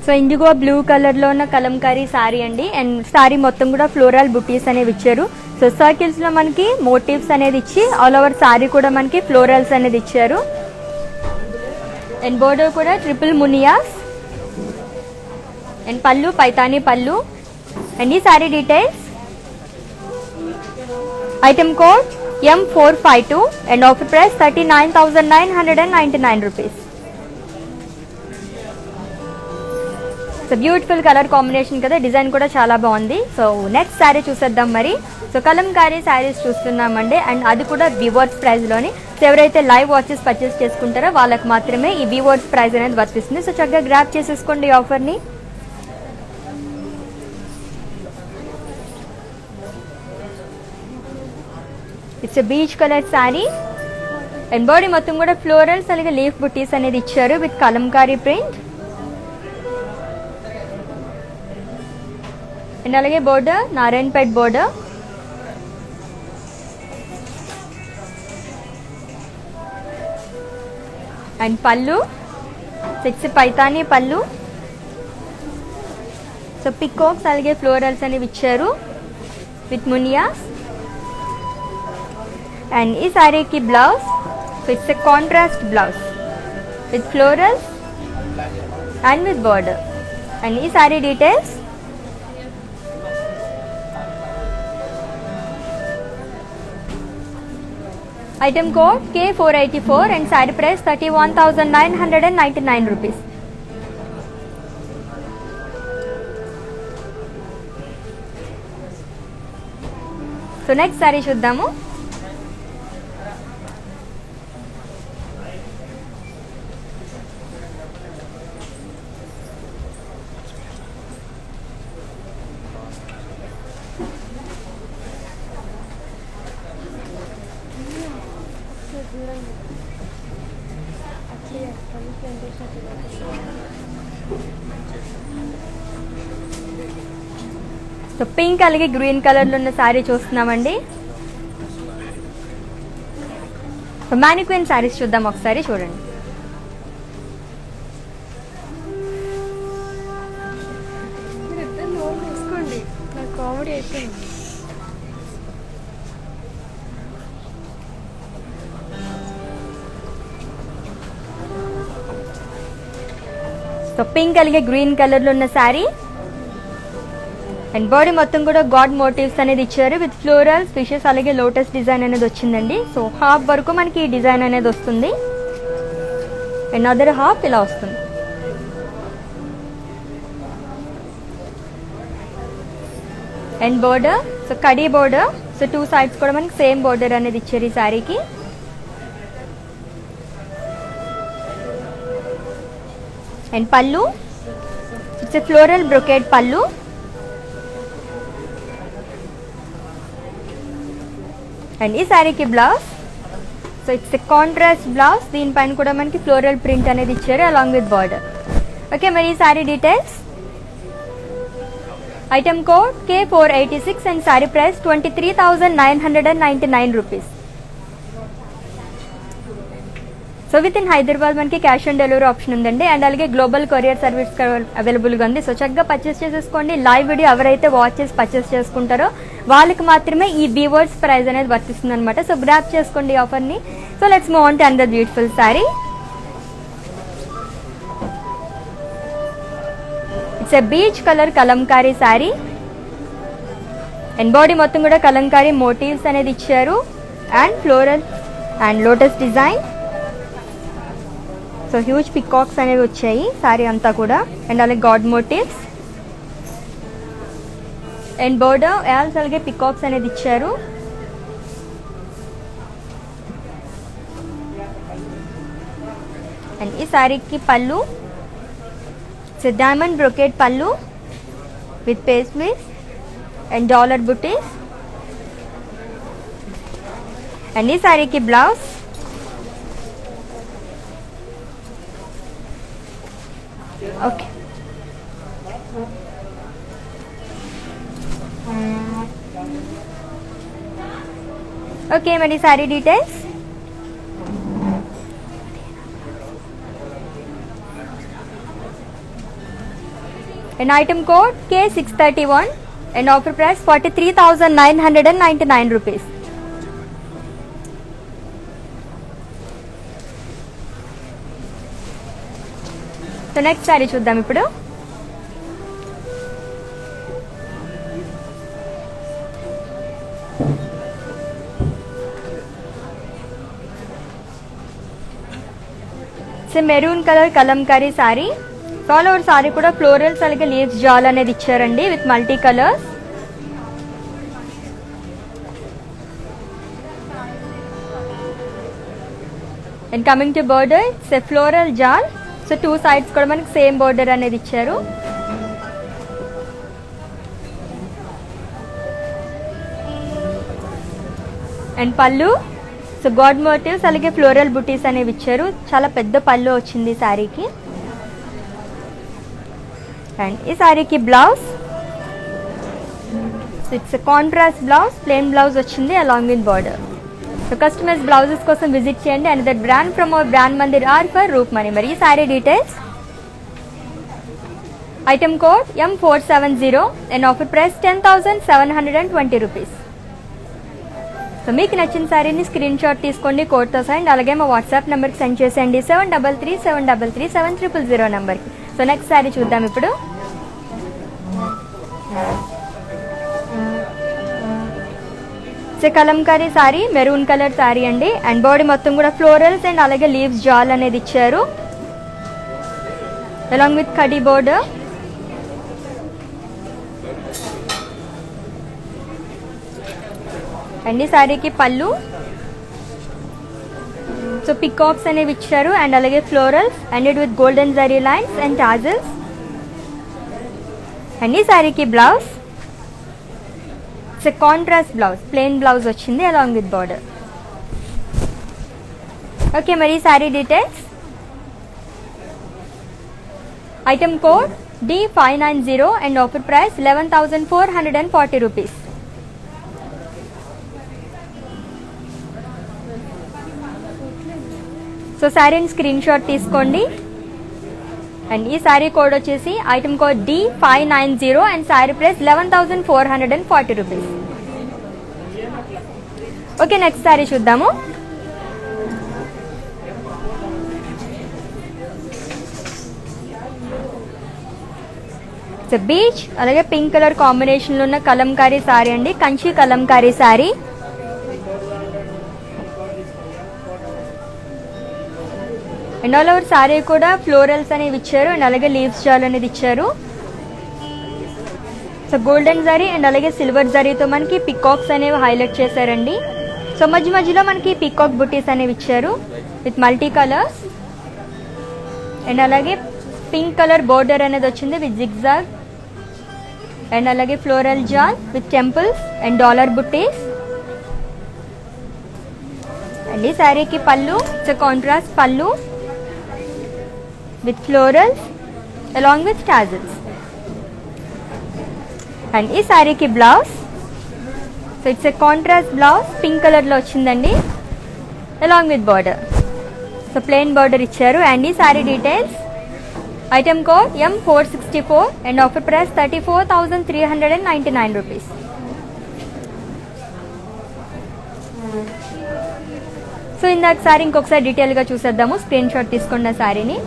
సో ఇండిగో బ్లూ కలర్లో ఉన్న కలంకారీ శారీ అండి. అండ్ శారీ మొత్తం కూడా ఫ్లోరల్ బుటీస్ అనేవి ఇచ్చారు. సో సర్కిల్స్లో మనకి మోటివ్స్ అనేది ఇచ్చి ఆల్ ఓవర్ శారీ కూడా మనకి ఫ్లోరల్స్ అనేది ఇచ్చారు. అండ్ బోర్డర్ కూడా ట్రిపుల్ మునియాస్. అండ్ పళ్ళు పైతానీ పళ్ళు. అండ్ ఈ sari details, item code M452 and offer price 39,999 rupees. So beautiful colour combination కదా, డిజైన్ కూడా చాలా బాగుంది. సో నెక్స్ట్ శారీ చూసేద్దాం మరి. సో కలంకారీ శారీస్ చూస్తున్నామండి. అండ్ అది కూడా వివర్స్ ప్రైస్లోని. సో ఎవరైతే లైవ్ వాచెస్ పర్చేస్ చేసుకుంటారో వాళ్ళకి మాత్రమే ఈ వివర్స్ ప్రైస్ అనేది వర్తిస్తుంది. సో చక్కగా గ్రాప్ చేసేసుకోండి ఈ ఆఫర్ని. It's peach colour sari. And body మొత్తం కూడా ఫ్లోరల్స్ అలాగే లీఫ్ బుటీస్ అనేది ఇచ్చారు విత్ కలంకారీ ప్రింట్. అండ్ అలాగే border Narayanpet border. And pallu 6 Paithani పళ్ళు. సో పికాక్స్ అలాగే ఫ్లోరల్స్ అనేవి ఇచ్చారు విత్ మునియాస్. అండ్ ఈ శారీకి blouse, it's a contrast blouse with florals and with border. And ఈ sari details, item code K484 and sari price 31,999 rupees. So next sari చూద్దాము. So pink అలాగే గ్రీన్ కలర్లో ఉన్న శారీ చూస్తున్నామండి. సో మ్యానిక్విన్ శారీస్ చూద్దాం ఒకసారి, చూడండి. కామెడీ అయిపోయింది. సో పింక్ అలాగే గ్రీన్ కలర్లో ఉన్న శారీ. అండ్ బాడీ మొత్తం కూడా గాడ్ మోటివ్స్ అనేది ఇచ్చారు విత్ ఫ్లోరల్స్, ఫిషెస్ అలాగే లోటస్ డిజైన్ అనేది వచ్చిందండి. సో హాఫ్ వరకు మనకి ఈ డిజైన్ అనేది వస్తుంది. అండ్ అదర్ హాఫ్ ఇలా వస్తుంది. And border, so khadi border. So 2 sides కూడా మనకి సేమ్ బోర్డర్ అనేది ఇచ్చారు ఈ శారీకి. And pallu, it's a floral brocade పళ్ళు. అండ్ ఈ శారీకి blouse, so it's a contrast blouse. దీనిపైన కూడా మనకి ఫ్లోరల్ ప్రింట్ అనేది ఇచ్చారు అలాంగ్ విత్ బార్డర్. ఓకే, మరి ఈ sari details, item code K486 and sari price 23,999 rupees. So with in Hyderabad మనకి క్యాష్ ఆన్ డెలివరీ ఆప్షన్ ఉందండి. అండ్ అలాగే గ్లోబల్ కొరియర్ సర్వీస్ అవైలబుల్గా ఉంది. సో చక్కగా పర్చేస్ చేసేసుకోండి. లైవ్ వీడియో ఎవరైతే వాచెస్ పర్చేస్ చేసుకుంటారో వాళ్ళకి మాత్రమే ఈ వీవర్స్ ప్రైస్ అనేది వర్తిస్తుంది అనమాట. సో గ్రాప్ చేసుకోండి ఈ ఆఫర్ని. So let's move on to another beautiful sari. It's a peach colour Kalamkari sari. And body మొత్తం కూడా కలంకారీ మోటివ్స్ అనేది ఇచ్చారు and floral and lotus design. So huge peacocks అనేవి వచ్చాయి శారీ అంతా కూడా. అండ్ అలాగే గాడ్ మోటివ్స్ అండ్ బోర్డర్ యాల్స్ అలాగే పికాక్స్ అనేది ఇచ్చారు. అండ్ ఈ శారీకి pallu, so diamond brocade pallu with pastries and dollar butis. And ఈ శారీకి బ్లౌజ్, ఓకే. ఓకే, మరి sari details, and item code K631 and offer price 43,999 rupees. So next sari చూద్దాం ఇప్పుడు. Maroon colour Kalamkari sari. All over sari కూడా ఫ్లోరల్స్ అలాగే లీవ్స్ జాల్ అనేది ఇచ్చారండి with multi colours. And coming to border it's a floral jaal. So 2 sides కూడా మనకి సేమ్ బోర్డర్ అనేది ఇచ్చారు. And pallu so god motifs అలాగే ఫ్లోరల్ బుటీస్ అనేవి ఇచ్చారు. చాలా పెద్ద పళ్ళు వచ్చింది శారీకి. అండ్ ఈ శారీకి blouse it's contrast blouse, plain blouse వచ్చింది along with border. So customize blouses కోసం విజిట్ చేయండి. And that brand from our brand Mandir or for roof money. మరి ఈ sari details item code M470 and offer price 10,720 rupees. So మీకు నచ్చిన శారీని screen shot తీసుకోండి కోడ్తో సైన్. అలాగే మా వాట్సాప్ నెంబర్కి సెండ్ చేసేయండి 7337337000 నెంబర్కి. సో నెక్స్ట్ శారీ చూద్దాం ఇప్పుడు. So Kalamkari sari, maroon colour sari అండి. అండ్ బాడీ మొత్తం కూడా ఫ్లోరల్స్ అండ్ అలాగే లీవ్స్ జాల్ అనేది ఇచ్చారు along with khadi border. And ఈ శారీకి పళ్ళు సో పికాక్స్ అనేవి ఇచ్చారు అండ్ అలాగే florals and it with golden zari lines and tassels. And ఈ శారీకి blouse it's contrast blouse, plain blouse వచ్చింది అలాంగ్ విత్ బార్డర్. ఓకే, మరి ఈ sari details item code D590 and offer price 11,440 rupees. So శారీని screen shot తీసుకోండి. And ఈ sari code వచ్చేసి item code D590 and sari price 11,440 rupees. Okay, next sari చూద్దాము. Beach అలాగే pink colour కాంబినేషన్లో ఉన్న కలంకారీ శారీ అండి, Kanchi Kalamkari sari. And all over sari కూడా ఫ్లోరల్స్ అనేవి ఇచ్చారు అండ్ అలాగే లీవ్స్ జాల్ అనేది ఇచ్చారు. సో గోల్డెన్ జరీ అండ్ అలాగే సిల్వర్ జరీతో మనకి పికాక్స్ అనేవి హైలైట్ చేశారండి. సో మధ్య మధ్యలో మనకి పికాక్ బుటీస్ అనేవి ఇచ్చారు విత్ మల్టీ కలర్స్. అండ్ అలాగే పింక్ కలర్ బోర్డర్ అనేది వచ్చింది విత్ జిగ్జాగ్ అండ్ అలాగే ఫ్లోరల్ జాల్ with temples and dollar butis. And ఈ శారీకి pallu it's contrast pallu with florals along with tassels. And ఈ శారీకి blouse so it's a contrast blouse, pink కలర్లో వచ్చిందండి along with border. So plain border ఇచ్చారు. అండ్ ఈ sari details item code M464 and offer price 34,399 rupees. So ఇందాక శారీ ఇంకొకసారి డీటెయిల్గా చూసేద్దాము. స్క్రీన్ షాట్ తీసుకున్న శారీని.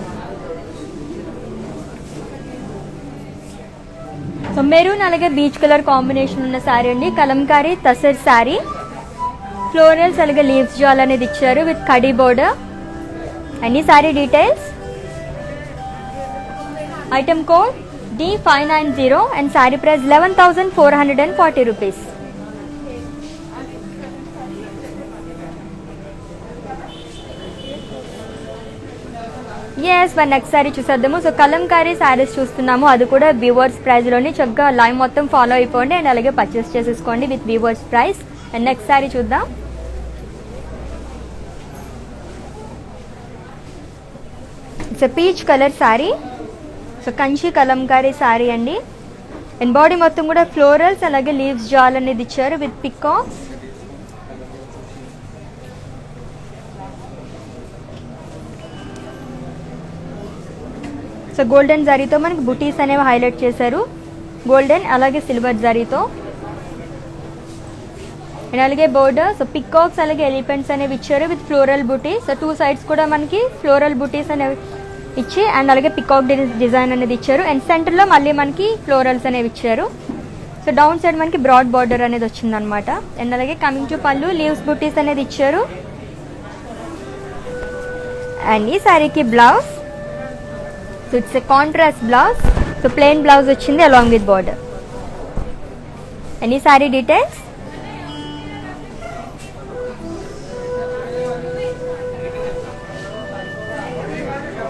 సో మెరూన్ అలాగే బీచ్ కలర్ కాంబినేషన్ ఉన్న శారీ అండి, కలంకారీ తసర్ శారీ. ఫ్లోరల్స్ అలాగే లీవ్స్ జాల్ అనేది ఇచ్చారు విత్ కడీ బోర్డర్. అండ్ ఈ sari details item code D590 and sari price 11,440 rupees. Yes, మరి నెక్స్ట్ శారీ చూసేద్దాము. సో కలంకారీ శారీస్ చూస్తున్నాము, అది కూడా వీవర్స్ ప్రైస్లోని. చక్కగా లైవ్ మొత్తం ఫాలో అయిపోండి అండ్ అలాగే పర్చేస్ చేసేసుకోండి with weavers price. And next sari చూద్దాం. It's peach colour sari. So Kanchi Kalamkari sari అండి. అండ్ బాడీ మొత్తం కూడా ఫ్లోరల్స్ అలాగే లీవ్స్ జాల్ అనేది ఇచ్చారు విత్ పికాక్స్. సో గోల్డెన్ జరీతో మనకి బుటీస్ అనేవి హైలైట్ చేశారు, గోల్డెన్ అలాగే సిల్వర్ జరీతో. అండ్ అలాగే బోర్డర్ సో పికాక్స్ అలాగే ఎలిఫెంట్స్ అనేవి ఇచ్చారు with floral buttis. So 2 sides కూడా మనకి ఫ్లోరల్ బుటీస్ అనేవి ఇచ్చి అండ్ అలాగే పికాక్ డిజైన్ అనేది ఇచ్చారు. అండ్ సెంటర్లో మళ్ళీ మనకి ఫ్లోరల్స్ అనేవి ఇచ్చారు. సో డౌన్ సైడ్ మనకి బ్రాడ్ బార్డర్ అనేది వచ్చిందనమాట. అండ్ అలాగే కమింగ్ టు పళ్ళు లీవ్స్ బుటీస్ అనేది ఇచ్చారు. అండ్ ఈ శారీకి blouse so it's a contrast blouse. So plain blouse వచ్చింది అలాంగ్ విత్ బార్డర్. అండ్ ఈ sari details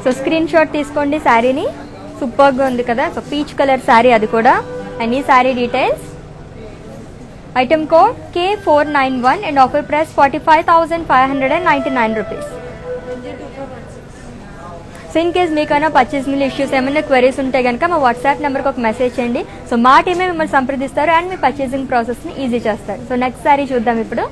so screen shot తీసుకోండి శారీని. సూపర్గా ఉంది కదా. సో పీచ్ కలర్ శారీ అది కూడా. అండ్ ఈ sari details item code K491 and offer price 45,599 rupees. So in case మీకైనా పర్చేస్ మీద ఇష్యూస్ ఏమైనా క్వరీస్ ఉంటే కనుక మా వాట్సాప్ నెంబర్కి ఒక మెసేజ్ చేయండి. సో మా టీమే మిమ్మల్ని సంప్రదిస్తారు అండ్ మీ పర్చేసింగ్ ప్రాసెస్ని ఈజీ చేస్తారు. సో నెక్స్ట్ శారీ చూద్దాం ఇప్పుడు.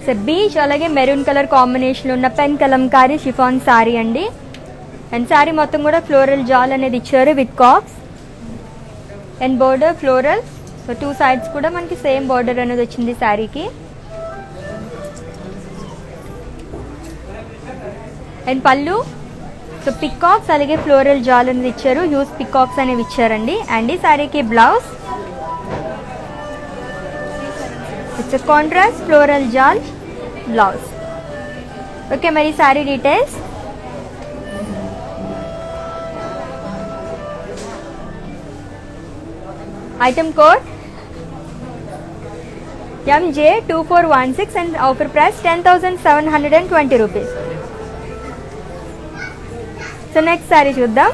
సో బీచ్ అలాగే మెరూన్ కలర్ కాంబినేషన్ ఉన్న పెన్ కలంకారీ షిఫాన్ శారీ అండి. అండ్ శారీ మొత్తం కూడా ఫ్లోరల్ జాల్ అనేది ఇచ్చారు విత్ కాక్స్ and border floral. So 2 sides కూడా మనకి సేమ్ బోర్డర్ అనేది వచ్చింది శారీకి. అండ్ పళ్ళు సో పికాక్స్ అలాగే ఫ్లోరల్ జాల్ అనేది ఇచ్చారు, యూస్ పికాక్స్ అనేవి ఇచ్చారండి. అండ్ ఈ శారీకి blouse it's contrast floral jaal blouse. Okay, మరి sari details item code MJ2416 and offer price 10,720 rupees. So next sari చూద్దాం.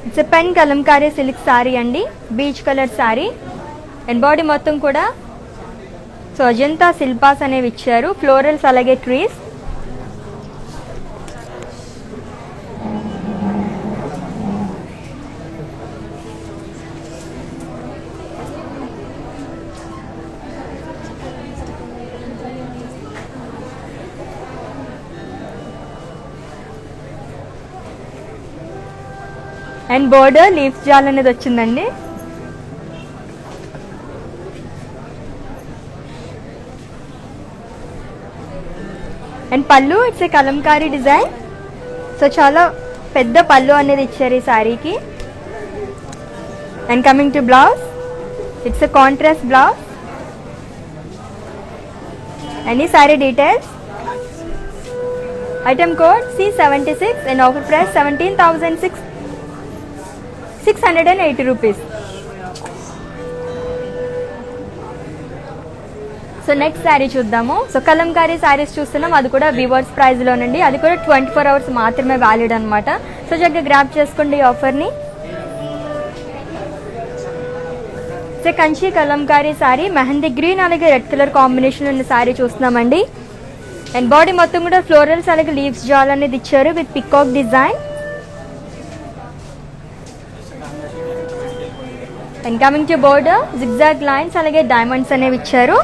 It's pen Kalamkari silk sari అండి, peach colour sari. And body మొత్తం కూడా సో అజంతా శిల్పాస్ అనేవి ఇచ్చారు, ఫ్లోరల్స్ అలాగే ట్రీస్. అండ్ బోర్డర్ లీఫ్ జాల్ అనేది వచ్చిందండి. And pallu it's a Kalamkari design. So చాలా పెద్ద పళ్ళు అనేది ఇచ్చారు ఈ శారీకి. And coming to blouse it's a contrast blouse. And ఈ sari details item code C76 and offer price 17,680 rupees. So next sari చూద్దాము. సో కలంకారీ శారీస్ చూస్తున్నాం, అది కూడా వివర్స్ ప్రైస్లోనండి. అది కూడా 24 అవర్స్ మాత్రమే వ్యాలిడ్ అనమాట. సో చక్కగా గ్రాప్ చేసుకోండి ఈ ఆఫర్ని. సో కంచి కలంకారీ శారీ మెహందీ గ్రీన్ అలాగే రెడ్ కలర్ కాంబినేషన్ ఉన్న శారీ చూస్తున్నామండి. అండ్ బాడీ మొత్తం కూడా ఫ్లోరల్స్ అలాగే లీవ్స్ జాల్ అనేది ఇచ్చారు with peacock design. And coming to border zigzag lines అలాగే డైమండ్స్ అనేవి ఇచ్చారు.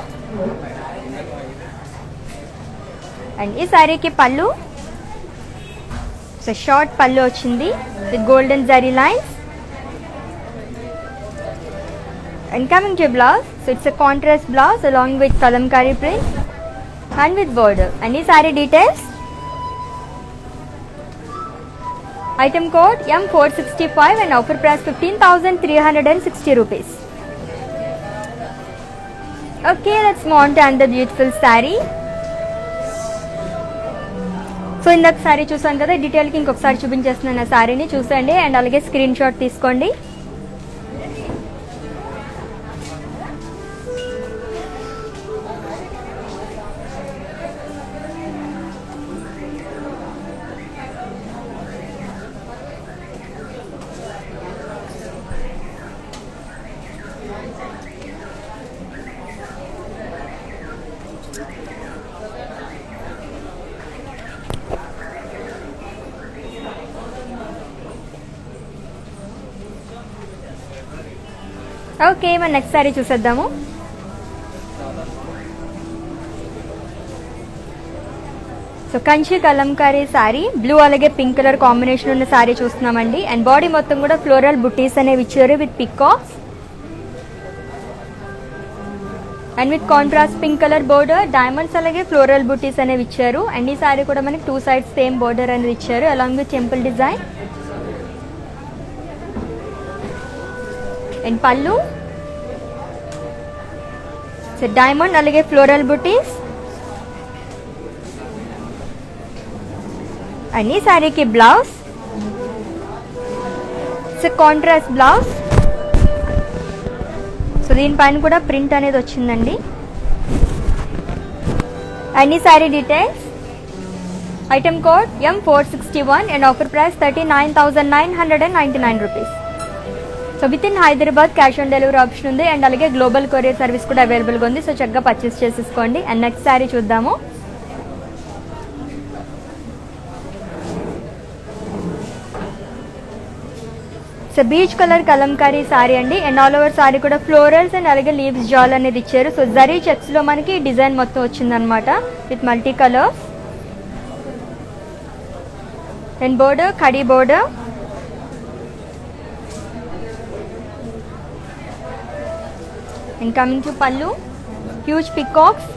అండ్ ఈ శారీకి పళ్ళు సో షార్ట్ పళ్ళు వచ్చింది with golden zari lines. And coming to blouse so it's a contrast blouse along with Kalamkari print and with border. And ఈ sari details item code M465 and offer price 15,360 rupees. Okay, let's move on to another beautiful saree. So ఇందాక శారీ చూసాను కదా, డీటెయిల్కి ఇంకొకసారి చూపించేస్తున్నాను ఆ శారీని చూసండి and అలాగే screen shot తీసుకోండి. Okay, మన నెక్స్ట్ సారీ చూసేద్దాము. సో కంచి కలంకారీ శారీ, బ్లూ అలాగే పింక్ కలర్ కాంబినేషన్ ఉన్న శారీ చూస్తున్నామండి. అండ్ బాడీ మొత్తం కూడా ఫ్లోరల్ బుటీస్ అనేవి ఇచ్చారు with peacocks and with contrast pink colour border, diamonds అలాగే ఫ్లోరల్ బుటీస్ అనేవి ఇచ్చారు. అండ్ ఈ శారీ కూడా మనకి 2 sides సేమ్ బోర్డర్ అనేది ఇచ్చారు along with temple design. And pallu so diamond అలాగే ఫ్లోరల్ బుటీస్. అండ్ ఈ శారీకి blouse so contrast blouse. So దీనిపైన కూడా ప్రింట్ అనేది వచ్చిందండి. అండ్ ఈ sari details, item code M461 and offer price 39,999 rupees. So with in Hyderabad cash on delivery option ఉంది. And అలాగే గ్లోబల్ కొరియర్ సర్వీస్ కూడా అవైలబుల్గా ఉంది. సో చక్కగా పర్చేస్ చేసేసుకోండి. అండ్ నెక్స్ట్ శారీ చూద్దాము. So beach colour Kalamkari sari అండి. అండ్ ఆల్ ఓవర్ సారీ కూడా ఫ్లోరల్స్ అండ్ అలాగే లీవ్స్ జాల్ అనేది ఇచ్చారు. సో జరీ చెక్స్ లో మనకి డిజైన్ మొత్తం వచ్చిందనమాట with multi colours. And border khadi border. And coming to పళ్ళు, హ్యూజ్ పికాక్స్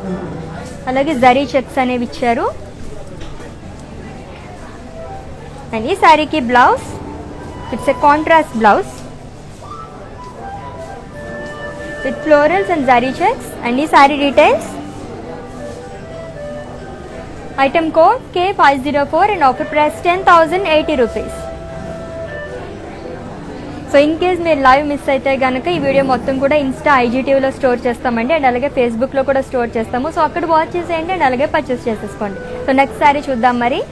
అలాగే జరీ చెక్స్ అనేవి ఇచ్చారు. అండ్ ఈ శారీకి blouse, it's a contrast blouse with florals and zari checks. And ఈ saree details, item code K504 and offer price 10,080 rupees. So in case మీరు live miss అయితే కనుక ఈ వీడియో మొత్తం కూడా ఇన్స్టా ఐజీటీవీలో స్టోర్ చేస్తామండి. అండ్ అలాగే ఫేస్బుక్లో కూడా స్టోర్ చేస్తాము. సో అక్కడ వాచ్ చేసేయండి అండ్ అలాగే పర్చేస్ చేసేసుకోండి. సో నెక్స్ట్ శారీ చూద్దాం మరి.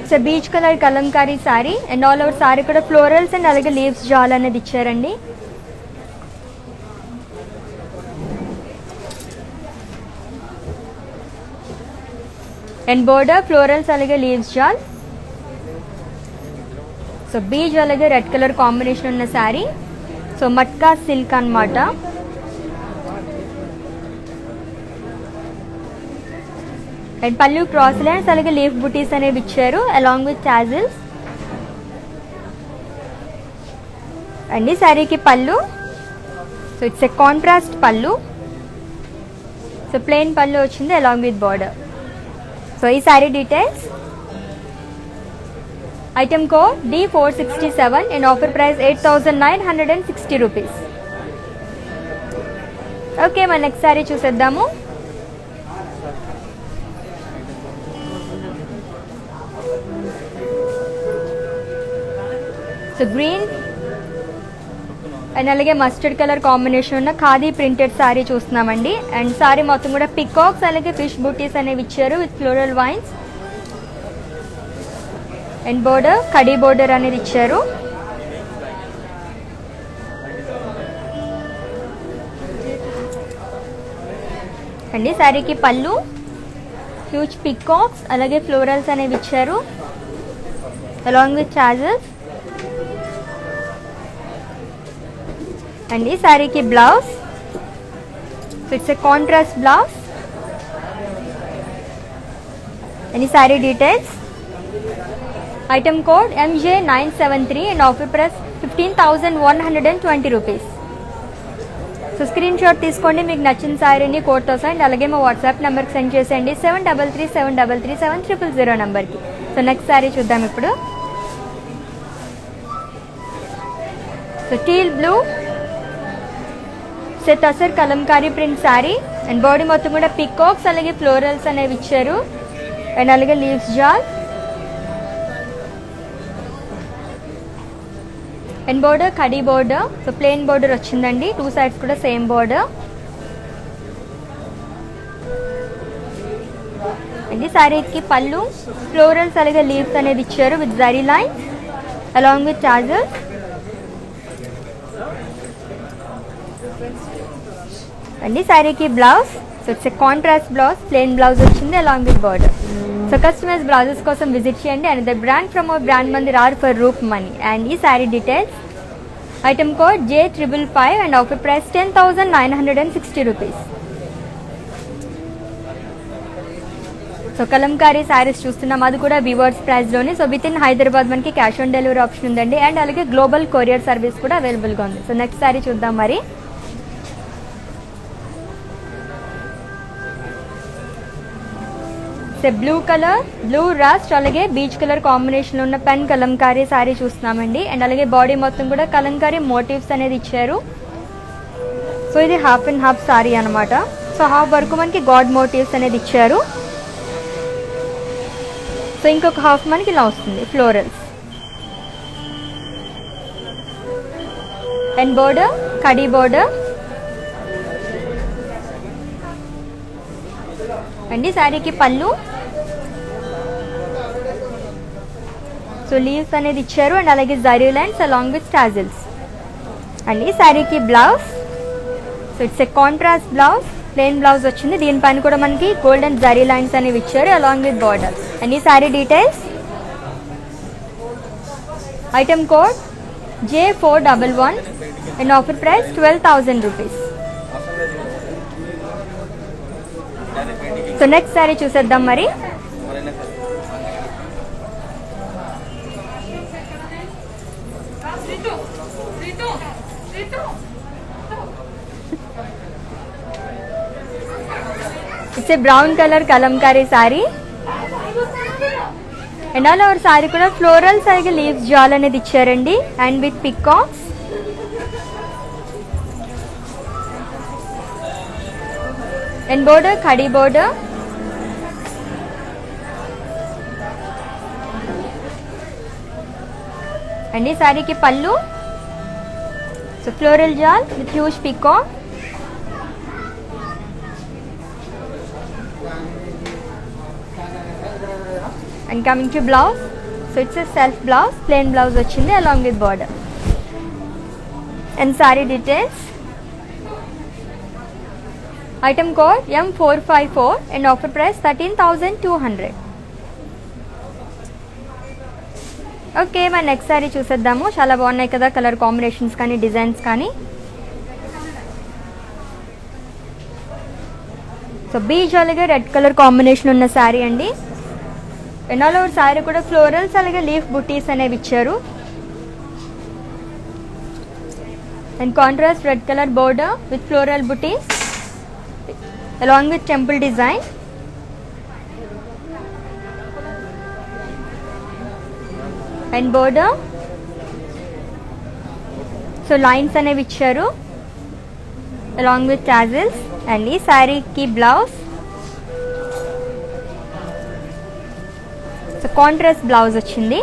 So beach colour Kalamkari sari and all over sari కూడా ఫ్లోరల్స్ అండ్ అలాగే లీవ్స్ జాల్ అనేది ఇచ్చారండి. అండ్ బోర్డర్ ఫ్లోరల్స్ అలాగే లీవ్స్ జాల్. సో బీచ్ అలాగే రెడ్ కలర్ కాంబినేషన్ ఉన్న శారీ. సో మట్కా సిల్క్ అన్నమాట. అండ్ పళ్ళు క్రాస్ లైన్స్ అలాగే లీఫ్ బుటీస్ అనేవి ఇచ్చారు అలాంగ్ విత్ టాజిల్స్. అండ్ ఈ శారీకి pallu so it's a contrast పళ్ళు. సో ప్లెయిన్ పళ్ళు వచ్చింది అలాంగ్ విత్ బార్డర్. సో ఈ sari details, item code D467 and offer price 8,960 rupees. Okay, మన నెక్స్ట్ శారీ చూసేద్దాము. సో గ్రీన్ అండ్ అలాగే మస్టర్డ్ కలర్ కాంబినేషన్ ఉన్న ఖాదీ ప్రింటెడ్ శారీ చూస్తున్నామండి. అండ్ శారీ మొత్తం కూడా పికాక్స్ అలాగే ఫిష్ బూటీస్ అనేవి ఇచ్చారు with floral wines. And border khadi border అనేది ఇచ్చారు. అండి శారీకి పళ్ళు హ్యూజ్ పికాక్స్ అలాగే ఫ్లోరల్స్ అనేవి ఇచ్చారు అలాంగ్ విత్ టాజల్స్. అండ్ ఈ శారీకి blouse it's a contrast blouse. And ఈ sari details, item code MJ973 and offer price 15,120 rupees. So screen shot తీసుకోండి మీకు నచ్చిన శారీని కోడ్తో అండ్ అలాగే మా వాట్సాప్ నెంబర్కి సెండ్ చేసేయండి 7337337000 నెంబర్కి. సో నెక్స్ట్ శారీ చూద్దాం ఇప్పుడు. So teal blue tussar Kalamkari print sari and body మొత్తం కూడా పికాక్స్ అలాగే ఫ్లోరల్స్ అనేవి ఇచ్చారు అండ్ అలాగే leaves jaal. And border khadi border. So plain border వచ్చిందండి, 2 sides కూడా సేమ్ బోర్డర్. అండ్ ఈ శారీకి పళ్ళు ఫ్లోరల్స్ అలాగే లీవ్స్ అనేది ఇచ్చారు with zari lines along with tassels. And ఈ శారీకి blouse so it's a contrast blouse, plain blouse వచ్చింది along with border. So customize blouses కోసం విజిట్ చేయండి. And the brand from our brand Mandir or for Roopmani. And ఈ sari details, item code J555 and offer price 10,960 rupees. So Kalamkari saris చూస్తున్నాం, అది కూడా weavers ప్రైస్లోనే. So with in Hyderabad మనకి cash on delivery option ఉందండి. And అలాగే గ్లోబల్ కొరియర్ సర్వీస్ కూడా అవైలబుల్గా ఉంది. సో నెక్స్ట్ శారీ చూద్దాం మరి. సో బ్లూ కలర్, బ్లూ రాస్ట్ అలాగే బీచ్ కలర్ కాంబినేషన్లో ఉన్న పెన్ కలంకారీ శారీ చూస్తున్నామండి. అండ్ అలాగే బాడీ మొత్తం కూడా కలంకారీ మోటివ్స్ అనేది ఇచ్చారు. సో ఇది హాఫ్ అండ్ హాఫ్ శారీ అనమాట. సో హాఫ్ వరకు మనకి గాడ్ మోటివ్స్ అనేది ఇచ్చారు. సో ఇంకొక హాఫ్ మనకి ఇలా వస్తుంది florals. And border khadi border. And ఈ శారీకి పళ్ళు. సో లీవ్స్ అనేది ఇచ్చారు. అండ్ అలాగే zari lines along with tassels. And ఈ శారీకి blouse. So it's a contrast blouse, plain blouse వచ్చింది. దీనిపైన కూడా మనకి గోల్డెన్ జరీ లైన్స్ అనేవి ఇచ్చారు అలాంగ్ విత్ బార్డర్. అండ్ ఈ sari details, item code J411 and offer price 12,000 rupees. So next sari చూసేద్దాం మరి. It's a brown colour Kalamkari sari. And all over sari కూడా ఫ్లోరల్స్ అలాగే లీవ్స్ జాల్ అనేది ఇచ్చారండి. And with peacocks. And border khadi border. And ఈ శారీకి పళ్ళు. సో ఫ్లోరల్ జాల్ with huge peacock. And coming to blouse. So it's a self blouse, plain blouse వచ్చింది along with border. And sari details, item code M454 and offer price 13,200. Okay, మన next sari చూసేద్దాము. చాలా బాగున్నాయి కదా colour combinations కానీ designs కానీ. So beach అలాగే red colour combination ఉన్న శారీ అండి. అండ్ ఆల్ ఓవర్ శారీ కూడా ఫ్లోరల్స్ అలాగే లీఫ్ బుటీస్ అనేవి ఇచ్చారు. And contrast red colour border with floral butis along with temple design. And border. So lines అనేవి ఇచ్చారు అలాంగ్ విత్ టాజిల్స్. అండ్ ఈ శారీకి బ్లౌజ్. సో కాంట్రాస్ట్ బ్లౌజ్ వచ్చింది,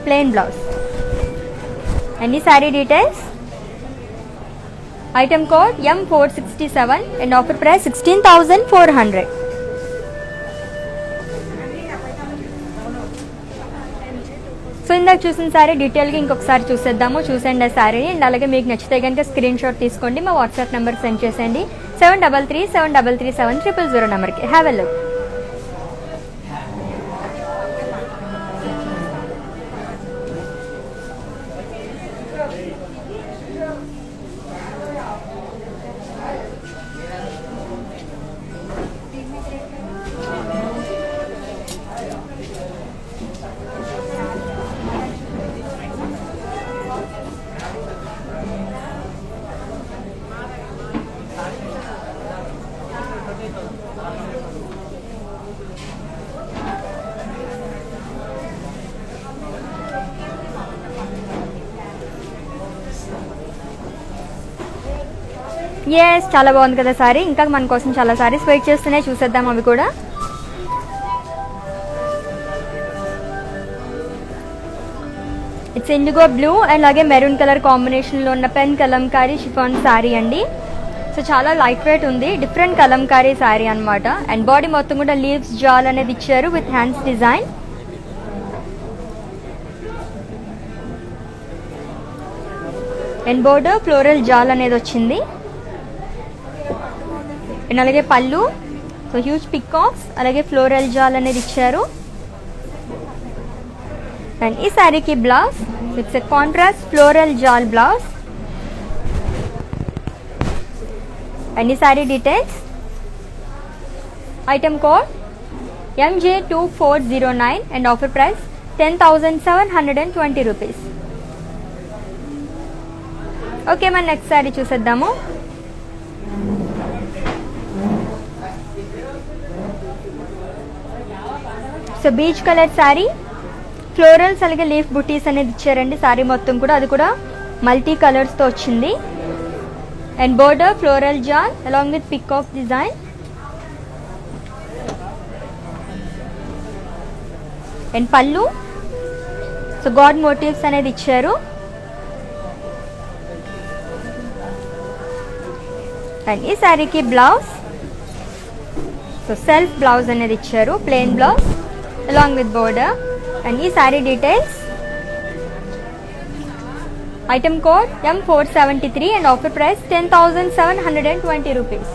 ప్లెయిన్ బ్లౌజ్. అండ్ ఈ sari details, item code M467 and offer price 16,400. So ఇందాక చూసిన శారీ డీటెయిల్గా ఇంకొకసారి చూసేద్దాము. చూసండి ఆ శారీని. అండ్ అలాగే మీకు నచ్చితే కనుక స్క్రీన్ షాట్ తీసుకోండి, మా వాట్సాప్ నెంబర్ సెండ్ చేసేయండి 7337337000 నెంబర్కి. Have a look. ఎస్, చాలా బాగుంది కదా సారీ. ఇంకా మన కోసం చాలా సారీస్ వెయిట్ చేస్తున్నాయి, చూసేద్దాం అవి కూడా. ఇట్స్ ఇండిగో బ్లూ అండ్ అలాగే మెరూన్ కలర్ కాంబినేషన్లో ఉన్న పెన్ కలంకారీ షిఫాన్ శారీ అండి. సో చాలా లైట్ వెయిట్ ఉంది, డిఫరెంట్ కలంకారీ శారీ అనమాట. అండ్ బాడీ మొత్తం కూడా లీవ్స్ జాల్ అనేది ఇచ్చారు with hands design. And border floral జాల్ అనేది వచ్చింది. అండ్ అలాగే పళ్ళు. సో హ్యూజ్ పికాక్స్ అలాగే ఫ్లోరల్ జాల్ అనేది ఇచ్చారు. అండ్ ఈ శారీకి blouse it's a contrast floral jaal blouse. And ఈ sari details, item code MJ2409 and offer price 10,720 rupees. Okay, మన నెక్స్ట్ శారీ చూసేద్దాము. So beach colour sari, florals అలాగే లీఫ్ బుటీస్ అనేది ఇచ్చారండి శారీ మొత్తం కూడా. అది కూడా మల్టీ కలర్స్తో వచ్చింది. And border floral jaal along with peacock design. And pallu so god motifs అనేది ఇచ్చారు. అండ్ ఈ శారీకి బ్లౌజ్ సో సెల్ఫ్ బ్లౌజ్ అనేది ఇచ్చారు, plain blouse along with border. And ఈ sari details, item code M473 and offer price 10,720 rupees.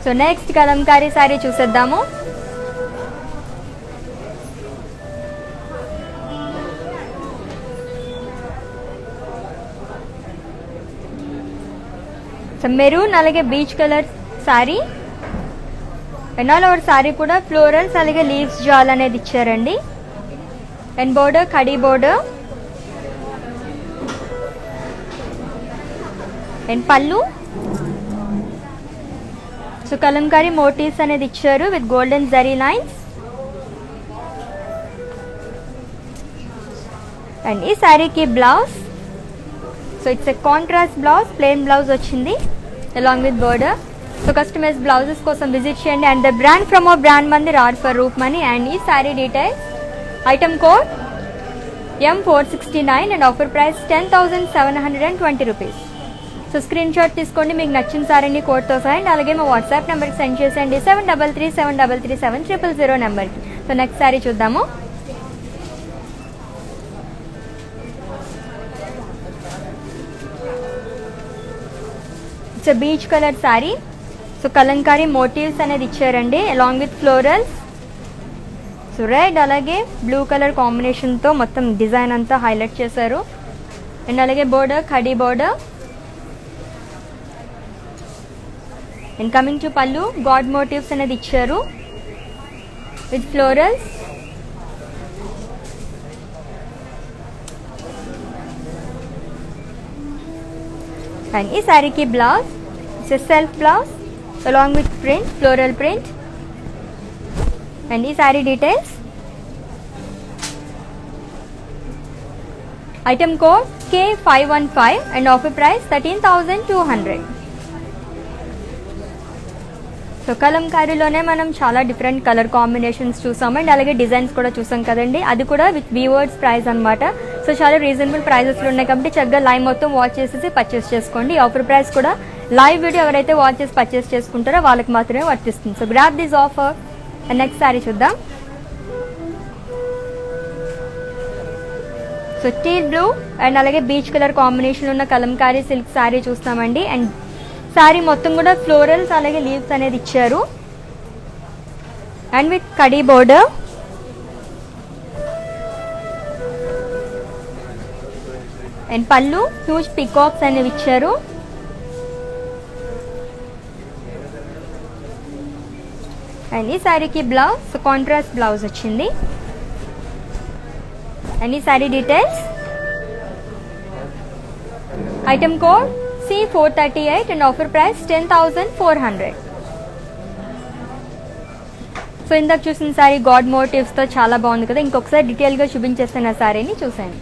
So next kalamkari sari చూసేద్దాము. So maroon అలాగే beach colour sari. And all over sari కూడా ఫ్లోరల్స్ అలాగే లీవ్స్ జాల్ అనేది ఇచ్చారండి. And border khadi border. And pallu so kalamkari motifs అనేది ఇచ్చారు with golden zari lines. And ఈ శారీకి blouse so it's a contrast blouse, plain blouse వచ్చింది along with border. So customize blouses కోసం విజిట్ చేయండి. And the brand from our brand Mandir or for Roopmani. And ఈ sari details, item code M469 and offer price 10,720 rupees. So screen shot తీసుకోండి మీకు నచ్చిన సారీని కోడ్తో సహా. And అలాగే మా వాట్సాప్ నెంబర్కి సెండ్ చేసేయండి 7337337000 నెంబర్కి. సో నెక్స్ట్ శారీ చూద్దాము. It's peach colour sari. So kalamkari motifs అనేది ఇచ్చారండి along with florals. So red అలాగే బ్లూ కలర్ కాంబినేషన్తో మొత్తం డిజైన్ అంతా హైలైట్ చేశారు. అండ్ అలాగే border khadi border. And coming to pallu, god motifs అనేది ఇచ్చారు విత్ ఫ్లోరల్స్. అండ్ ఈ శారీకి blouse it's self blouse along with print, floral print. And ఈ sari details, item code K515 and offer price 13,200. So కలంకారీలోనే మనం చాలా డిఫరెంట్ కలర్ కాంబినేషన్స్ చూసాం and అలాగే డిజైన్స్ కూడా చూసాం కదండి. అది కూడా విత్ వీవర్స్ ప్రైస్ అనమాట. సో చాలా రీజనబుల్ ప్రైజెస్లో ఉన్నాయి కాబట్టి చక్కగా లైవ్ మొత్తం వాచ్ చేసేసి పర్చేస్ చేసుకోండి. ఈ ఆఫర్ ప్రైస్ కూడా లైవ్ వీడియో ఎవరైతే వాచ్ చేసి పర్చేస్ చేసుకుంటారో వాళ్ళకి మాత్రమే వర్తిస్తుంది. So grab this offer. And next sari చూద్దాం. సో టీల్ బ్లూ అండ్ అలాగే బీచ్ కలర్ కాంబినేషన్ ఉన్న కలంకారీ సిల్క్ శారీ చూస్తామండి. అండ్ శారీ మొత్తం కూడా ఫ్లోరల్స్ అలాగే లీవ్స్ అనేది ఇచ్చారు and with khadi border. And పళ్ళు హ్యూజ్ పికాక్స్ అనేవి ఇచ్చారు. అండ్ ఈ శారీకి బ్లౌజ్ కాంట్రాస్ట్ బ్లౌజ్ వచ్చింది. అండ్ ఈ sari details, item code C438 and offer price 10,400. So ఇందాక చూసిన శారీ గాడ్ మోటివ్స్తో చాలా బాగుంది కదా. ఇంకొకసారి డీటెయిల్గా చూపించేస్తాను ఆ శారీని చూసాను.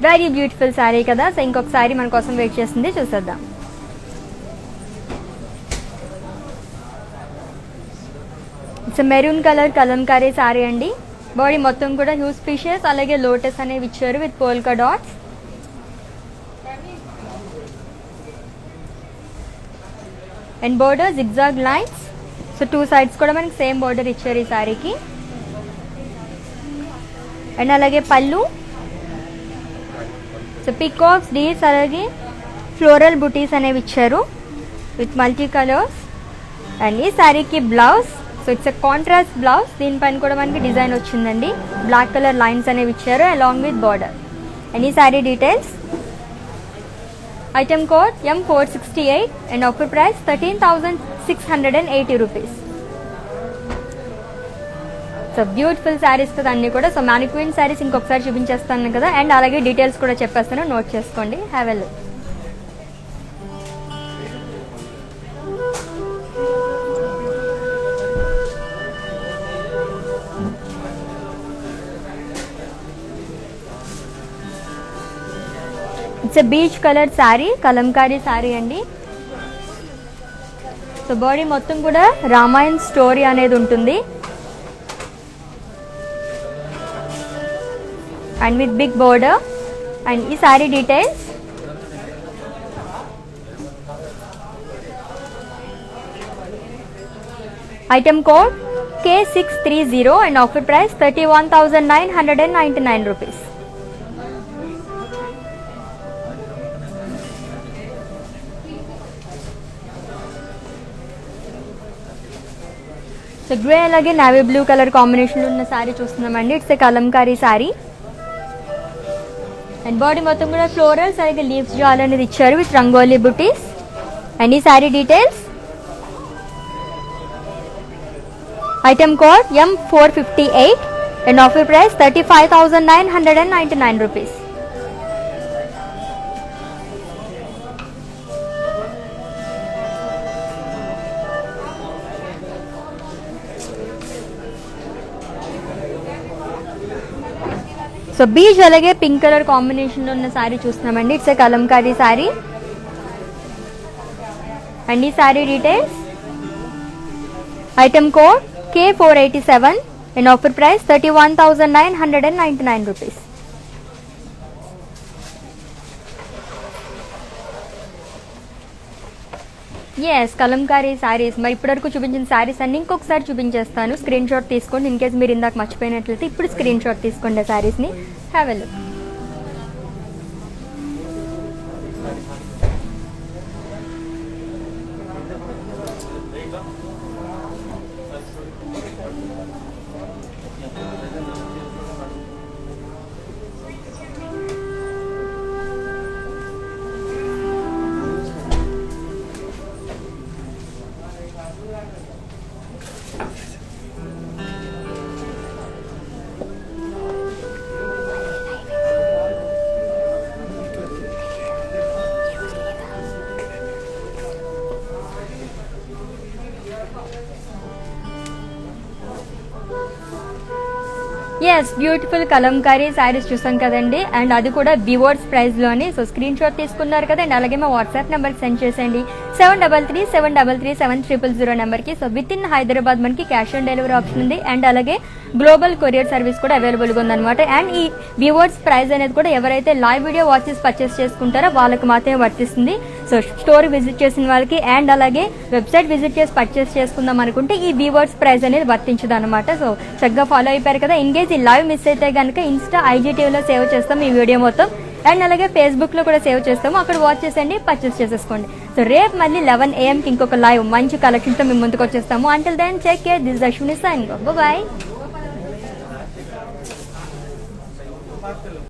వెరీ బ్యూటిఫుల్ శారీ కదా. సో ఇంకొక శారీ మన కోసం వెయిట్ చేస్తుంది, చూసేద్దాం. It's maroon colour Kalamkari sari అండి. బాడీ మొత్తం కూడా హ్యూజ్ ఫిషెస్ అలాగే లోటస్ అనేవి ఇచ్చారు with polka dots. And border zigzag lines. So 2 sides కూడా మనకి సేమ్ బోర్డర్ ఇచ్చారు ఈ శారీకి. అండ్ అలాగే పళ్ళు. సో పికాక్స్ డీర్స్ అలాగే ఫ్లోరల్ బుటీస్ అనేవి ఇచ్చారు విత్ మల్టీ కలర్స్. అండ్ ఈ శారీకి blouse. So it's a contrast blouse. దీనిపైన కూడా మనకి డిజైన్ వచ్చిందండి. బ్లాక్ కలర్ లైన్స్ అనేవి ఇచ్చారు అలాంగ్ విత్ బార్డర్. అండ్ ఈ sari details. Item code M468 and offer price 13,680 rupees. So beautiful saris కదా అన్నీ కూడా. సో మ్యానిక్విన్ శారీస్ ఇంకొకసారి చూపించేస్తాను కదా, అండ్ అలాగే డీటెయిల్స్ కూడా చెప్పేస్తాను, నోట్ చేసుకోండి. Have a look. It's a peach colour sari, kalamkari sari అండి. సో బాడీ మొత్తం కూడా రామాయణ్ స్టోరీ అనేది ఉంటుంది and with big border. And ఈ sari details. Item code K630 and offer price 31,999 rupees. So grey అలాగే నావీ బ్లూ కలర్ కాంబినేషన్లో ఉన్న శారీ చూస్తున్నామండి. It's a kalamkari sari. And body మొత్తం కూడా ఫ్లోరల్స్ అలాగే లీవ్స్ జాల్ అనేది ఇచ్చారు విత్ రంగోలీ బుటీస్. అండ్ ఈ sari details. Item code M458 and offer price 35,999 rupees. So beach అలాగే పింక్ కలర్ కాంబినేషన్లో ఉన్న శారీ చూస్తున్నామండి. It's a kalamkari sari. And ఈ sari details. Item code K487 and offer price 31,999 rupees. Yes, kalamkari saris. మరి ఇప్పటివరకు చూపించిన శారీస్ అన్ని ఇంకొకసారి చూపించేస్తాను. స్క్రీన్ షాట్ తీసుకోండి. ఇన్ కేసు మీరు ఇందాక మర్చిపోయినట్లయితే ఇప్పుడు స్క్రీన్ షాట్ తీసుకోండి ఆ శారీస్ని. Have a look. Yes, beautiful kalamkari saris చూసాం కదండి. అండ్ అది కూడా వివర్స్ ప్రైస్లోని. సో స్క్రీన్ షాట్ తీసుకున్నారు కదా. అండ్ అలాగే మా వాట్సాప్ నెంబర్కి సెండ్ చేసేయండి 7337337300 నెంబర్కి. సో విత్ ఇన్ హైదరాబాద్ మనకి క్యాష్ ఆన్ డెలివరీ ఆప్షన్ ఉంది. అండ్ అలాగే గ్లోబల్ కొరియర్ సర్వీస్ కూడా అవైలబుల్గా ఉందన్నమాట. అండ్ ఈ వివర్స్ ప్రైస్ అనేది కూడా ఎవరైతే లైవ్ వీడియో వాచెస్ పర్చేస్ చేసుకుంటారో వాళ్ళకి మాత్రమే వర్తిస్తుంది. సో స్టోర్ విజిట్ చేసిన వాళ్ళకి అండ్ అలాగే వెబ్సైట్ విజిట్ చేసి పర్చేస్ చేసుకుందాం అనుకుంటే ఈ వివర్స్ ప్రైస్ అనేది వర్తించదు అనమాట. సో చక్కగా ఫాలో అయిపోయారు కదా. ఇన్ కేస్ ఈ లైవ్ మిస్ అయితే కనుక ఇన్స్టా IGTVలో సేవ్ చేస్తాం ఈ వీడియో మొత్తం. అండ్ అలాగే ఫేస్బుక్లో కూడా సేవ్ చేస్తాము, అక్కడ వాచ్ చేసేయండి, పర్చేస్ చేసేసుకోండి. సో రేపు మళ్ళీ 11 AM ఇంకొక లైవ్ మంచి కలెక్షన్తో మేము ముందుకు వచ్చేస్తాము. Until then take care. This is Ashwini signing off. By.